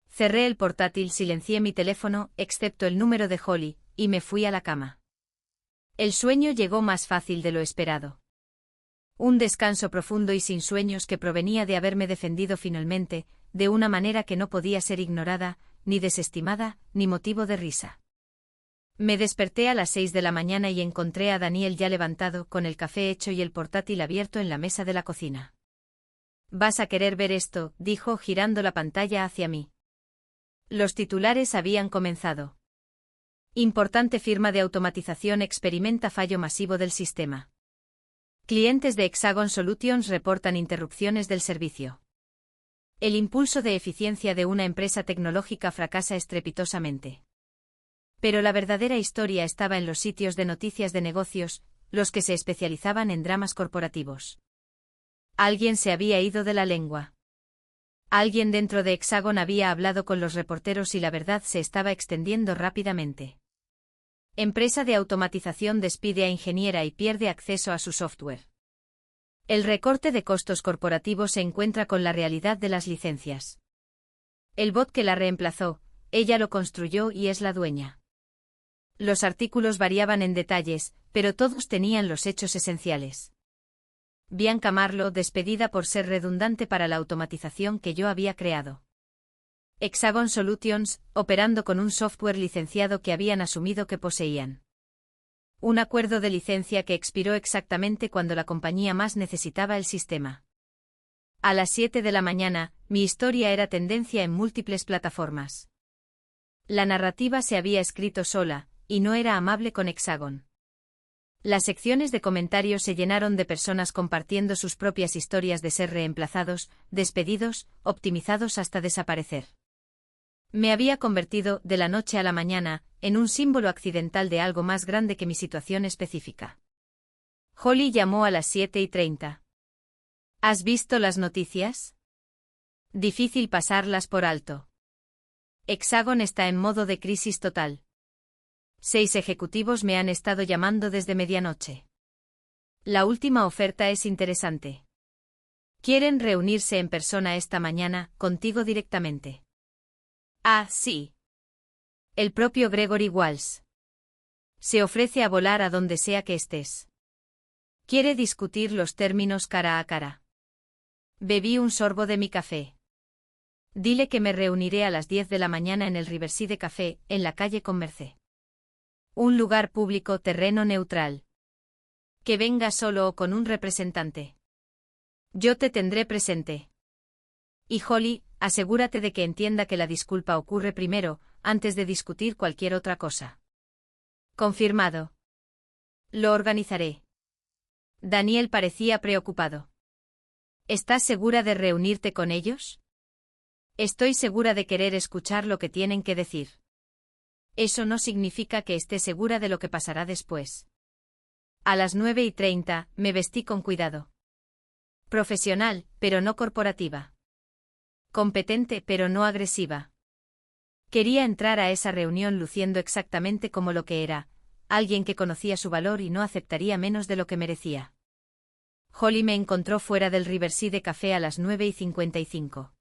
Cerré el portátil, silencié mi teléfono, excepto el número de Holly, y me fui a la cama. El sueño llegó más fácil de lo esperado. Un descanso profundo y sin sueños que provenía de haberme defendido finalmente, de una manera que no podía ser ignorada, ni desestimada, ni motivo de risa. Me desperté a las 6 de la mañana y encontré a Daniel ya levantado, con el café hecho y el portátil abierto en la mesa de la cocina. «Vas a querer ver esto», dijo girando la pantalla hacia mí. Los titulares habían comenzado. Importante firma de automatización experimenta fallo masivo del sistema. Clientes de Hexagon Solutions reportan interrupciones del servicio. El impulso de eficiencia de una empresa tecnológica fracasa estrepitosamente. Pero la verdadera historia estaba en los sitios de noticias de negocios, los que se especializaban en dramas corporativos. Alguien se había ido de la lengua. Alguien dentro de Hexagon había hablado con los reporteros y la verdad se estaba extendiendo rápidamente. Empresa de automatización despide a ingeniera y pierde acceso a su software. El recorte de costos corporativos se encuentra con la realidad de las licencias. El bot que la reemplazó, ella lo construyó y es la dueña. Los artículos variaban en detalles, pero todos tenían los hechos esenciales. Bianca Marlowe despedida por ser redundante para la automatización que yo había creado. Hexagon Solutions, operando con un software licenciado que habían asumido que poseían. Un acuerdo de licencia que expiró exactamente cuando la compañía más necesitaba el sistema. A las 7 de la mañana, mi historia era tendencia en múltiples plataformas. La narrativa se había escrito sola, y no era amable con Hexagon. Las secciones de comentarios se llenaron de personas compartiendo sus propias historias de ser reemplazados, despedidos, optimizados hasta desaparecer. Me había convertido, de la noche a la mañana, en un símbolo accidental de algo más grande que mi situación específica. Holly llamó a las 7:30. ¿Has visto las noticias? Difícil pasarlas por alto. Hexagon está en modo de crisis total. 6 ejecutivos me han estado llamando desde medianoche. La última oferta es interesante. Quieren reunirse en persona esta mañana, contigo directamente. Ah, sí. El propio Gregory Walsh. Se ofrece a volar a donde sea que estés. Quiere discutir los términos cara a cara. Bebí un sorbo de mi café. Dile que me reuniré a las 10 de la mañana en el Riverside Café, en la calle Converse. Un lugar público, terreno neutral. Que venga solo o con un representante. Yo te tendré presente. Y Holly, asegúrate de que entienda que la disculpa ocurre primero, antes de discutir cualquier otra cosa. Confirmado. Lo organizaré. Daniel parecía preocupado. ¿Estás segura de reunirte con ellos? Estoy segura de querer escuchar lo que tienen que decir. Eso no significa que esté segura de lo que pasará después. A las 9:30, me vestí con cuidado. Profesional, pero no corporativa. Competente, pero no agresiva. Quería entrar a esa reunión luciendo exactamente como lo que era, alguien que conocía su valor y no aceptaría menos de lo que merecía. Holly me encontró fuera del Riverside Café a las 9:55.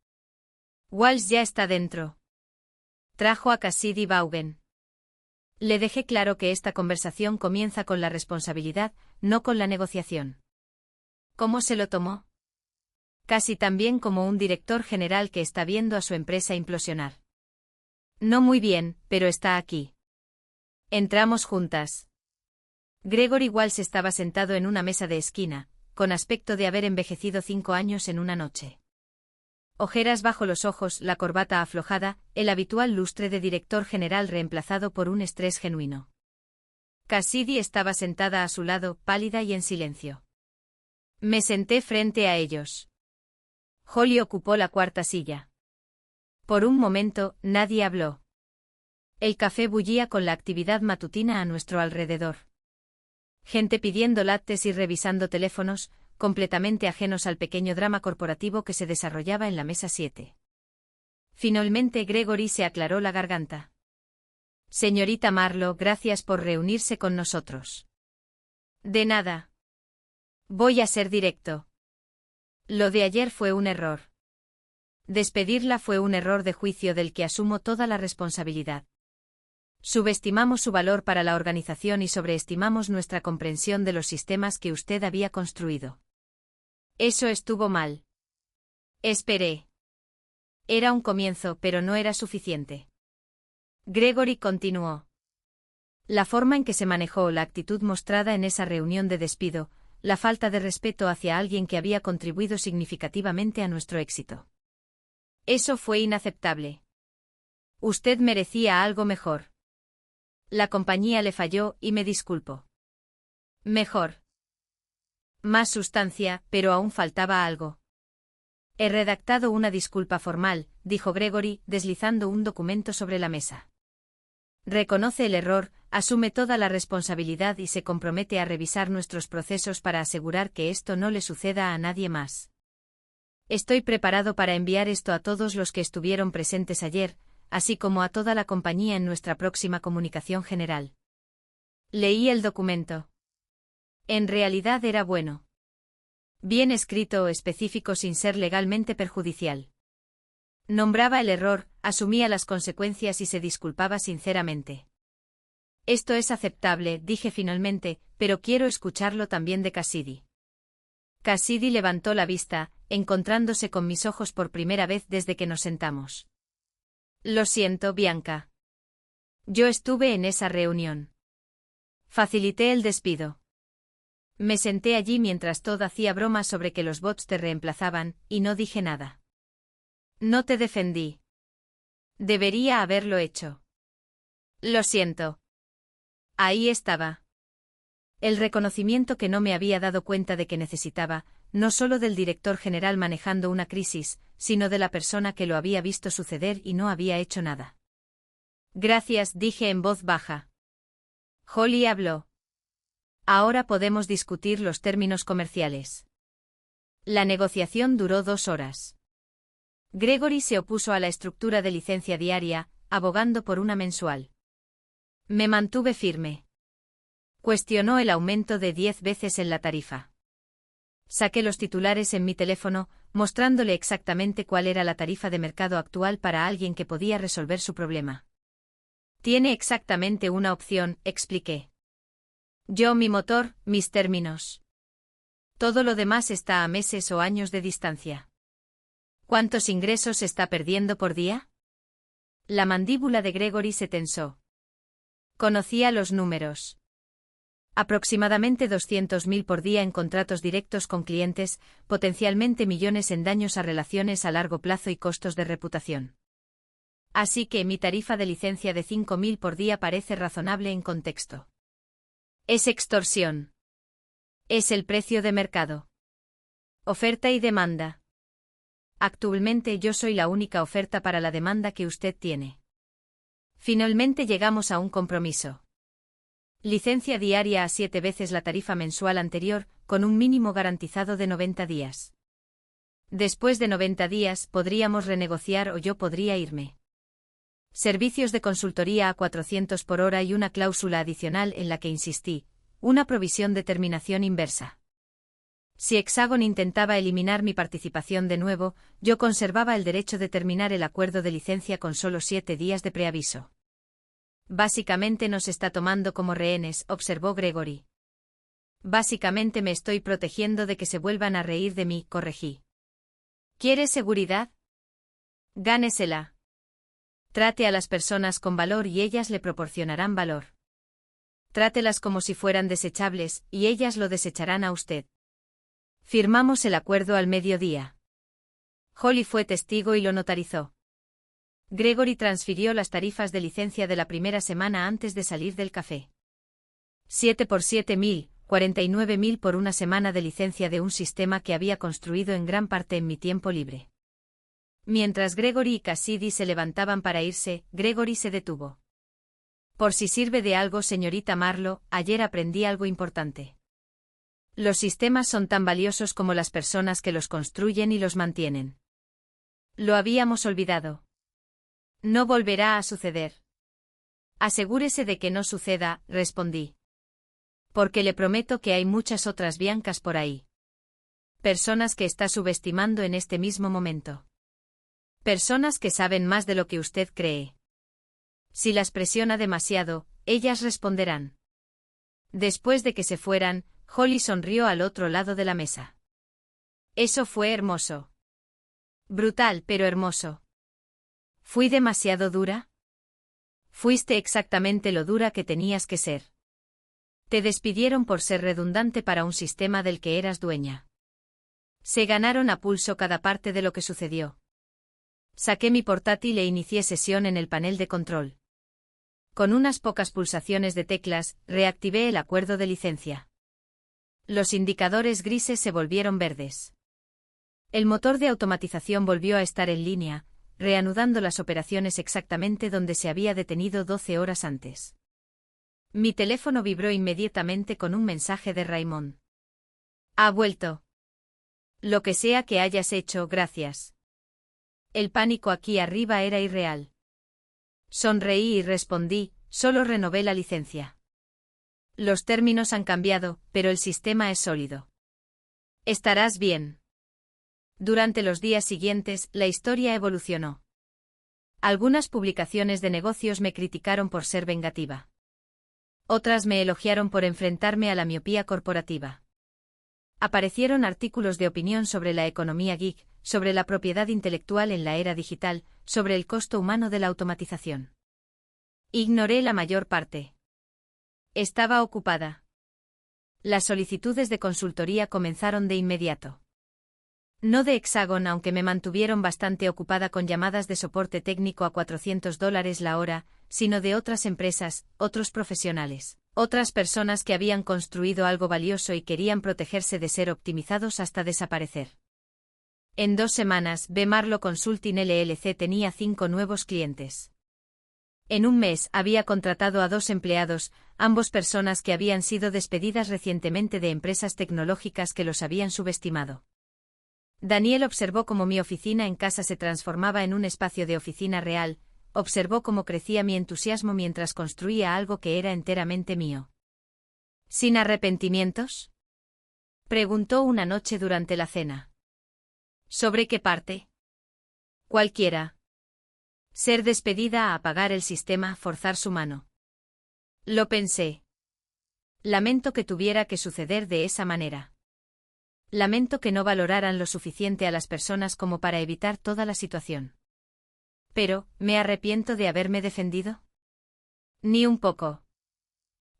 Walsh ya está dentro. Trajo a Cassidy Vaughan. Le dejé claro que esta conversación comienza con la responsabilidad, no con la negociación. ¿Cómo se lo tomó? Casi tan bien como un director general que está viendo a su empresa implosionar. No muy bien, pero está aquí. Entramos juntas. Gregory Walsh estaba sentado en una mesa de esquina, con aspecto de haber envejecido 5 años en una noche. Ojeras bajo los ojos, la corbata aflojada, el habitual lustre de director general reemplazado por un estrés genuino. Cassidy estaba sentada a su lado, pálida y en silencio. Me senté frente a ellos. Holly ocupó la cuarta silla. Por un momento, nadie habló. El café bullía con la actividad matutina a nuestro alrededor. Gente pidiendo lattes y revisando teléfonos, completamente ajenos al pequeño drama corporativo que se desarrollaba en la mesa 7. Finalmente Gregory se aclaró la garganta. Señorita Marlowe, gracias por reunirse con nosotros. De nada. Voy a ser directo. Lo de ayer fue un error. Despedirla fue un error de juicio del que asumo toda la responsabilidad. Subestimamos su valor para la organización y sobreestimamos nuestra comprensión de los sistemas que usted había construido. Eso estuvo mal. Esperé. Era un comienzo, pero no era suficiente. Gregory continuó. La forma en que se manejó, la actitud mostrada en esa reunión de despido, la falta de respeto hacia alguien que había contribuido significativamente a nuestro éxito. Eso fue inaceptable. Usted merecía algo mejor. La compañía le falló y me disculpo. Mejor. Más sustancia, pero aún faltaba algo. He redactado una disculpa formal, dijo Gregory, deslizando un documento sobre la mesa. Reconoce el error, asume toda la responsabilidad y se compromete a revisar nuestros procesos para asegurar que esto no le suceda a nadie más. Estoy preparado para enviar esto a todos los que estuvieron presentes ayer, así como a toda la compañía en nuestra próxima comunicación general. Leí el documento. En realidad era bueno. Bien escrito o específico sin ser legalmente perjudicial. Nombraba el error, asumía las consecuencias y se disculpaba sinceramente. Esto es aceptable, dije finalmente, pero quiero escucharlo también de Cassidy. Cassidy levantó la vista, encontrándose con mis ojos por primera vez desde que nos sentamos. Lo siento, Bianca. Yo estuve en esa reunión. Facilité el despido. Me senté allí mientras Todd hacía bromas sobre que los bots te reemplazaban, y no dije nada. No te defendí. Debería haberlo hecho. Lo siento. Ahí estaba. El reconocimiento que no me había dado cuenta de que necesitaba, no solo del director general manejando una crisis, sino de la persona que lo había visto suceder y no había hecho nada. Gracias, dije en voz baja. Holly habló. Ahora podemos discutir los términos comerciales. La negociación duró 2 horas. Gregory se opuso a la estructura de licencia diaria, abogando por una mensual. Me mantuve firme. Cuestionó el aumento de 10 veces en la tarifa. Saqué los titulares en mi teléfono, mostrándole exactamente cuál era la tarifa de mercado actual para alguien que podía resolver su problema. Tiene exactamente una opción, expliqué. Yo, mi motor, mis términos. Todo lo demás está a meses o años de distancia. ¿Cuántos ingresos está perdiendo por día? La mandíbula de Gregory se tensó. Conocía los números. Aproximadamente 200.000 por día en contratos directos con clientes, potencialmente millones en daños a relaciones a largo plazo y costos de reputación. Así que mi tarifa de licencia de 5.000 por día parece razonable en contexto. Es extorsión. Es el precio de mercado. Oferta y demanda. Actualmente yo soy la única oferta para la demanda que usted tiene. Finalmente llegamos a un compromiso. Licencia diaria a 7 veces la tarifa mensual anterior, con un mínimo garantizado de 90 días. Después de 90 días podríamos renegociar o yo podría irme. Servicios de consultoría a 400 por hora y una cláusula adicional en la que insistí, una provisión de terminación inversa. Si Hexagon intentaba eliminar mi participación de nuevo, yo conservaba el derecho de terminar el acuerdo de licencia con solo 7 días de preaviso. Básicamente nos está tomando como rehenes, observó Gregory. Básicamente me estoy protegiendo de que se vuelvan a reír de mí, corregí. ¿Quiere seguridad? Gánesela. Trate a las personas con valor y ellas le proporcionarán valor. Trátelas como si fueran desechables, y ellas lo desecharán a usted. Firmamos el acuerdo al mediodía. Holly fue testigo y lo notarizó. Gregory transfirió las tarifas de licencia de la primera semana antes de salir del café. 7 por 7.000, 49.000 por una semana de licencia de un sistema que había construido en gran parte en mi tiempo libre. Mientras Gregory y Cassidy se levantaban para irse, Gregory se detuvo. Por si sirve de algo, señorita Marlowe, ayer aprendí algo importante. Los sistemas son tan valiosos como las personas que los construyen y los mantienen. Lo habíamos olvidado. No volverá a suceder. Asegúrese de que no suceda, respondí. Porque le prometo que hay muchas otras Biancas por ahí. Personas que está subestimando en este mismo momento. Personas que saben más de lo que usted cree. Si las presiona demasiado, ellas responderán. Después de que se fueran, Holly sonrió al otro lado de la mesa. Eso fue hermoso. Brutal, pero hermoso. ¿Fui demasiado dura? Fuiste exactamente lo dura que tenías que ser. Te despidieron por ser redundante para un sistema del que eras dueña. Se ganaron a pulso cada parte de lo que sucedió. Saqué mi portátil e inicié sesión en el panel de control. Con unas pocas pulsaciones de teclas, reactivé el acuerdo de licencia. Los indicadores grises se volvieron verdes. El motor de automatización volvió a estar en línea, reanudando las operaciones exactamente donde se había detenido 12 horas antes. Mi teléfono vibró inmediatamente con un mensaje de Raymond. Ha vuelto. Lo que sea que hayas hecho, gracias. El pánico aquí arriba era irreal. Sonreí y respondí, solo renové la licencia. Los términos han cambiado, pero el sistema es sólido. Estarás bien. Durante los días siguientes, la historia evolucionó. Algunas publicaciones de negocios me criticaron por ser vengativa. Otras me elogiaron por enfrentarme a la miopía corporativa. Aparecieron artículos de opinión sobre la economía geek, sobre la propiedad intelectual en la era digital, sobre el costo humano de la automatización. Ignoré la mayor parte. Estaba ocupada. Las solicitudes de consultoría comenzaron de inmediato. No de Hexagon, aunque me mantuvieron bastante ocupada con llamadas de soporte técnico a $400 la hora, sino de otras empresas, otros profesionales, otras personas que habían construido algo valioso y querían protegerse de ser optimizados hasta desaparecer. En 2 semanas, B. Marlow Consulting LLC tenía 5 nuevos clientes. En un mes había contratado a 2 empleados, ambos personas que habían sido despedidas recientemente de empresas tecnológicas que los habían subestimado. Daniel observó cómo mi oficina en casa se transformaba en un espacio de oficina real, observó cómo crecía mi entusiasmo mientras construía algo que era enteramente mío. ¿Sin arrepentimientos?, preguntó una noche durante la cena. ¿Sobre qué parte? Cualquiera. Ser despedida, a apagar el sistema, forzar su mano. Lo pensé. Lamento que tuviera que suceder de esa manera. Lamento que no valoraran lo suficiente a las personas como para evitar toda la situación. Pero, ¿me arrepiento de haberme defendido? Ni un poco.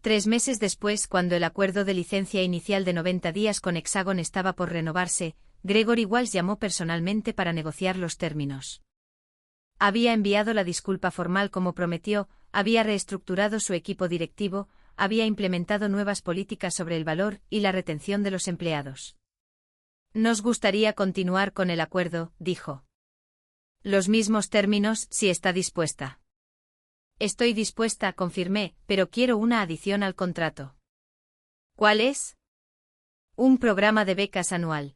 3 meses después, cuando el acuerdo de licencia inicial de 90 días con Hexagon estaba por renovarse, Gregory Walsh llamó personalmente para negociar los términos. Había enviado la disculpa formal como prometió, había reestructurado su equipo directivo, había implementado nuevas políticas sobre el valor y la retención de los empleados. Nos gustaría continuar con el acuerdo, dijo. Los mismos términos, si está dispuesta. Estoy dispuesta, confirmé, pero quiero una adición al contrato. ¿Cuál es? Un programa de becas anual.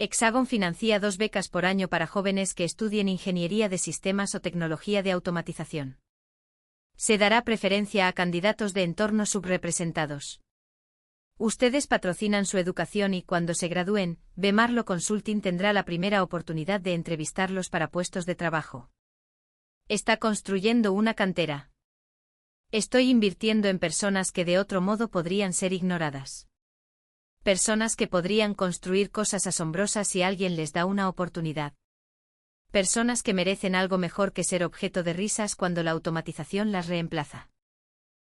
Hexagon financia 2 becas por año para jóvenes que estudien ingeniería de sistemas o tecnología de automatización. Se dará preferencia a candidatos de entornos subrepresentados. Ustedes patrocinan su educación y cuando se gradúen, B. Marlow Consulting tendrá la primera oportunidad de entrevistarlos para puestos de trabajo. Está construyendo una cantera. Estoy invirtiendo en personas que de otro modo podrían ser ignoradas. Personas que podrían construir cosas asombrosas si alguien les da una oportunidad. Personas que merecen algo mejor que ser objeto de risas cuando la automatización las reemplaza.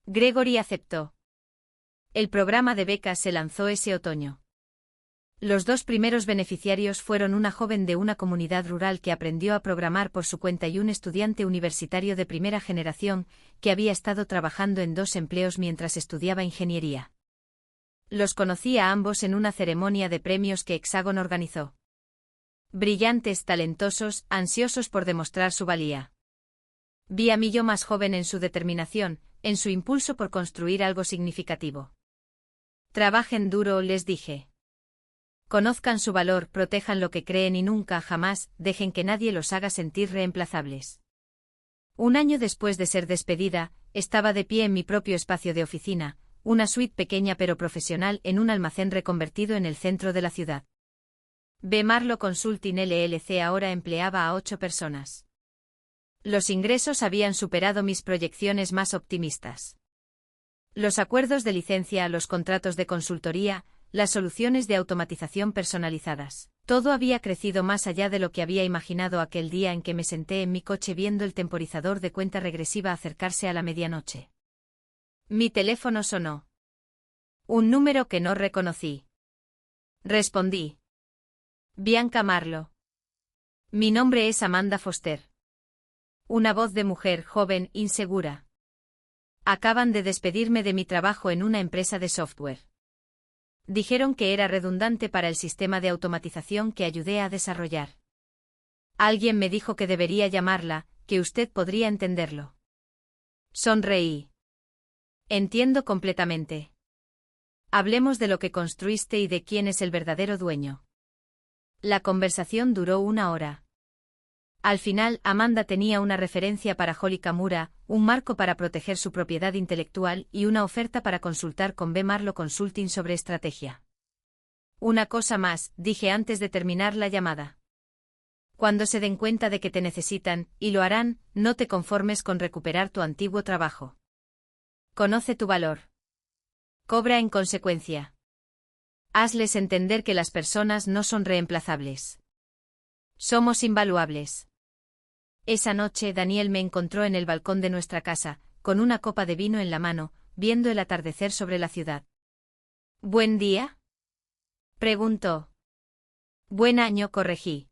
Gregory aceptó. El programa de becas se lanzó ese otoño. Los 2 primeros beneficiarios fueron una joven de una comunidad rural que aprendió a programar por su cuenta y un estudiante universitario de primera generación que había estado trabajando en 2 empleos mientras estudiaba ingeniería. Los conocí a ambos en una ceremonia de premios que Hexagon organizó. Brillantes, talentosos, ansiosos por demostrar su valía. Vi a mi yo más joven en su determinación, en su impulso por construir algo significativo. Trabajen duro, les dije. Conozcan su valor, protejan lo que creen y nunca, jamás, dejen que nadie los haga sentir reemplazables. Un año después de ser despedida, estaba de pie en mi propio espacio de oficina, una suite pequeña pero profesional en un almacén reconvertido en el centro de la ciudad. B. Marlow Consulting LLC ahora empleaba a 8 personas. Los ingresos habían superado mis proyecciones más optimistas. Los acuerdos de licencia, los contratos de consultoría, las soluciones de automatización personalizadas. Todo había crecido más allá de lo que había imaginado aquel día en que me senté en mi coche viendo el temporizador de cuenta regresiva acercarse a la medianoche. Mi teléfono sonó. Un número que no reconocí. Respondí. Bianca Marlow. Mi nombre es Amanda Foster. Una voz de mujer joven, insegura. Acaban de despedirme de mi trabajo en una empresa de software. Dijeron que era redundante para el sistema de automatización que ayudé a desarrollar. Alguien me dijo que debería llamarla, que usted podría entenderlo. Sonreí. Entiendo completamente. Hablemos de lo que construiste y de quién es el verdadero dueño. La conversación duró 1 hora. Al final, Amanda tenía una referencia para Holly Kamura, un marco para proteger su propiedad intelectual y una oferta para consultar con B. Marlow Consulting sobre estrategia. Una cosa más, dije antes de terminar la llamada. Cuando se den cuenta de que te necesitan, y lo harán, no te conformes con recuperar tu antiguo trabajo. Conoce tu valor. Cobra en consecuencia. Hazles entender que las personas no son reemplazables. Somos invaluables. Esa noche Daniel me encontró en el balcón de nuestra casa, con una copa de vino en la mano, viendo el atardecer sobre la ciudad. ¿Buen día?, preguntó. Buen año, corregí.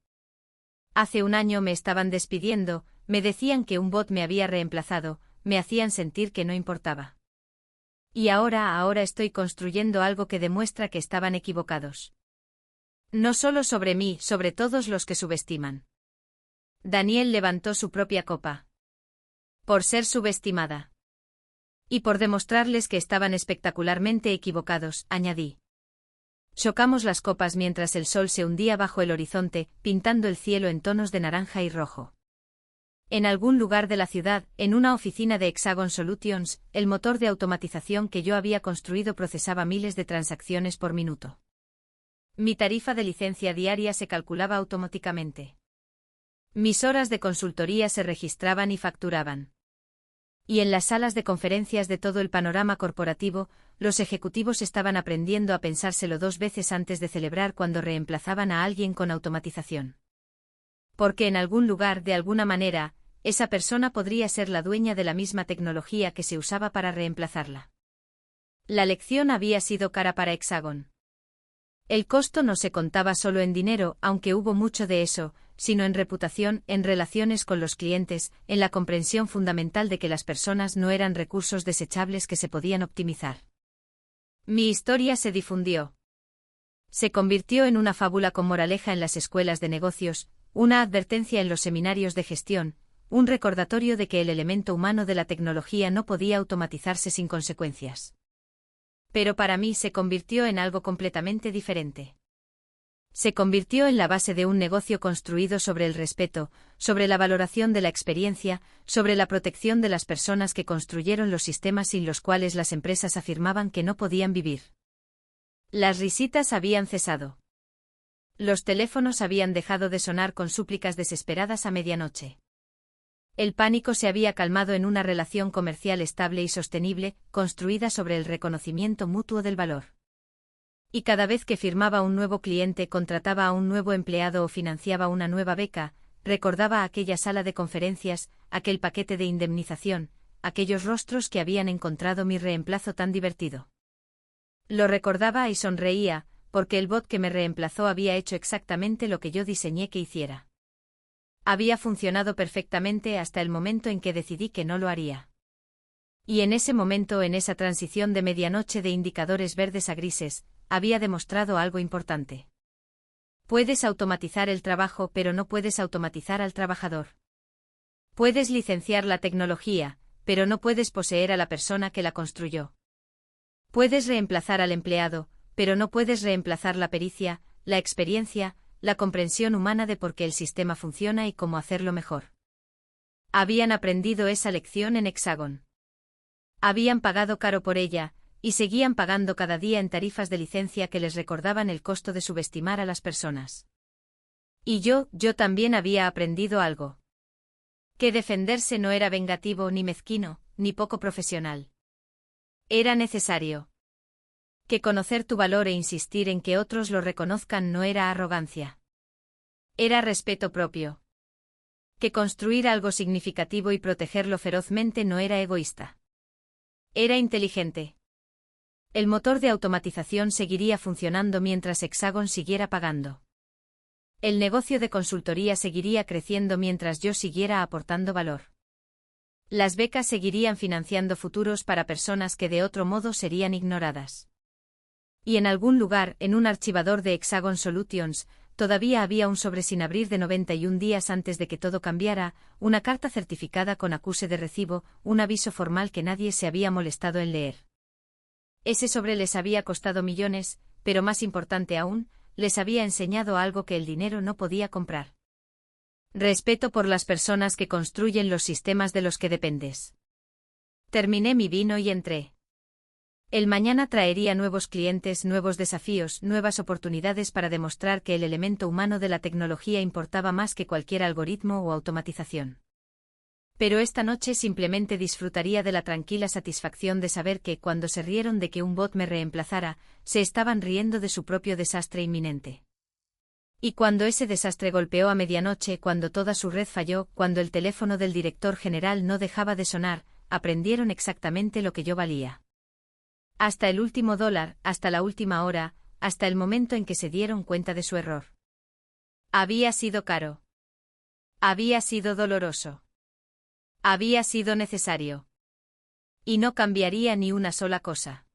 Hace un año me estaban despidiendo, me decían que un bot me había reemplazado, me hacían sentir que no importaba. Y ahora estoy construyendo algo que demuestra que estaban equivocados. No solo sobre mí, sobre todos los que subestiman. Daniel levantó su propia copa. Por ser subestimada. Y por demostrarles que estaban espectacularmente equivocados, añadí. Chocamos las copas mientras el sol se hundía bajo el horizonte, pintando el cielo en tonos de naranja y rojo. En algún lugar de la ciudad, en una oficina de Hexagon Solutions, el motor de automatización que yo había construido procesaba miles de transacciones por minuto. Mi tarifa de licencia diaria se calculaba automáticamente. Mis horas de consultoría se registraban y facturaban. Y en las salas de conferencias de todo el panorama corporativo, los ejecutivos estaban aprendiendo a pensárselo 2 veces antes de celebrar cuando reemplazaban a alguien con automatización. Porque en algún lugar, de alguna manera, esa persona podría ser la dueña de la misma tecnología que se usaba para reemplazarla. La lección había sido cara para Hexagon. El costo no se contaba solo en dinero, aunque hubo mucho de eso, sino en reputación, en relaciones con los clientes, en la comprensión fundamental de que las personas no eran recursos desechables que se podían optimizar. Mi historia se difundió. Se convirtió en una fábula con moraleja en las escuelas de negocios, una advertencia en los seminarios de gestión, un recordatorio de que el elemento humano de la tecnología no podía automatizarse sin consecuencias. Pero para mí se convirtió en algo completamente diferente. Se convirtió en la base de un negocio construido sobre el respeto, sobre la valoración de la experiencia, sobre la protección de las personas que construyeron los sistemas sin los cuales las empresas afirmaban que no podían vivir. Las risitas habían cesado. Los teléfonos habían dejado de sonar con súplicas desesperadas a medianoche. El pánico se había calmado en una relación comercial estable y sostenible, construida sobre el reconocimiento mutuo del valor. Y cada vez que firmaba un nuevo cliente, contrataba a un nuevo empleado o financiaba una nueva beca, recordaba aquella sala de conferencias, aquel paquete de indemnización, aquellos rostros que habían encontrado mi reemplazo tan divertido. Lo recordaba y sonreía, porque el bot que me reemplazó había hecho exactamente lo que yo diseñé que hiciera. Había funcionado perfectamente hasta el momento en que decidí que no lo haría. Y en ese momento, en esa transición de medianoche de indicadores verdes a grises, había demostrado algo importante. Puedes automatizar el trabajo, pero no puedes automatizar al trabajador. Puedes licenciar la tecnología, pero no puedes poseer a la persona que la construyó. Puedes reemplazar al empleado, pero no puedes reemplazar la pericia, la experiencia, la comprensión humana de por qué el sistema funciona y cómo hacerlo mejor. Habían aprendido esa lección en Hexagon. Habían pagado caro por ella, y seguían pagando cada día en tarifas de licencia que les recordaban el costo de subestimar a las personas. Y yo también había aprendido algo. Que defenderse no era vengativo ni mezquino, ni poco profesional. Era necesario. Que conocer tu valor e insistir en que otros lo reconozcan no era arrogancia. Era respeto propio. Que construir algo significativo y protegerlo ferozmente no era egoísta. Era inteligente. El motor de automatización seguiría funcionando mientras Hexagon siguiera pagando. El negocio de consultoría seguiría creciendo mientras yo siguiera aportando valor. Las becas seguirían financiando futuros para personas que de otro modo serían ignoradas. Y en algún lugar, en un archivador de Hexagon Solutions, todavía había un sobre sin abrir de 91 días antes de que todo cambiara, una carta certificada con acuse de recibo, un aviso formal que nadie se había molestado en leer. Ese sobre les había costado millones, pero más importante aún, les había enseñado algo que el dinero no podía comprar. Respeto por las personas que construyen los sistemas de los que dependes. Terminé mi vino y entré. El mañana traería nuevos clientes, nuevos desafíos, nuevas oportunidades para demostrar que el elemento humano de la tecnología importaba más que cualquier algoritmo o automatización. Pero esta noche simplemente disfrutaría de la tranquila satisfacción de saber que, cuando se rieron de que un bot me reemplazara, se estaban riendo de su propio desastre inminente. Y cuando ese desastre golpeó a medianoche, cuando toda su red falló, cuando el teléfono del director general no dejaba de sonar, aprendieron exactamente lo que yo valía. Hasta el último dólar, hasta la última hora, hasta el momento en que se dieron cuenta de su error. Había sido caro. Había sido doloroso. Había sido necesario. Y no cambiaría ni una sola cosa.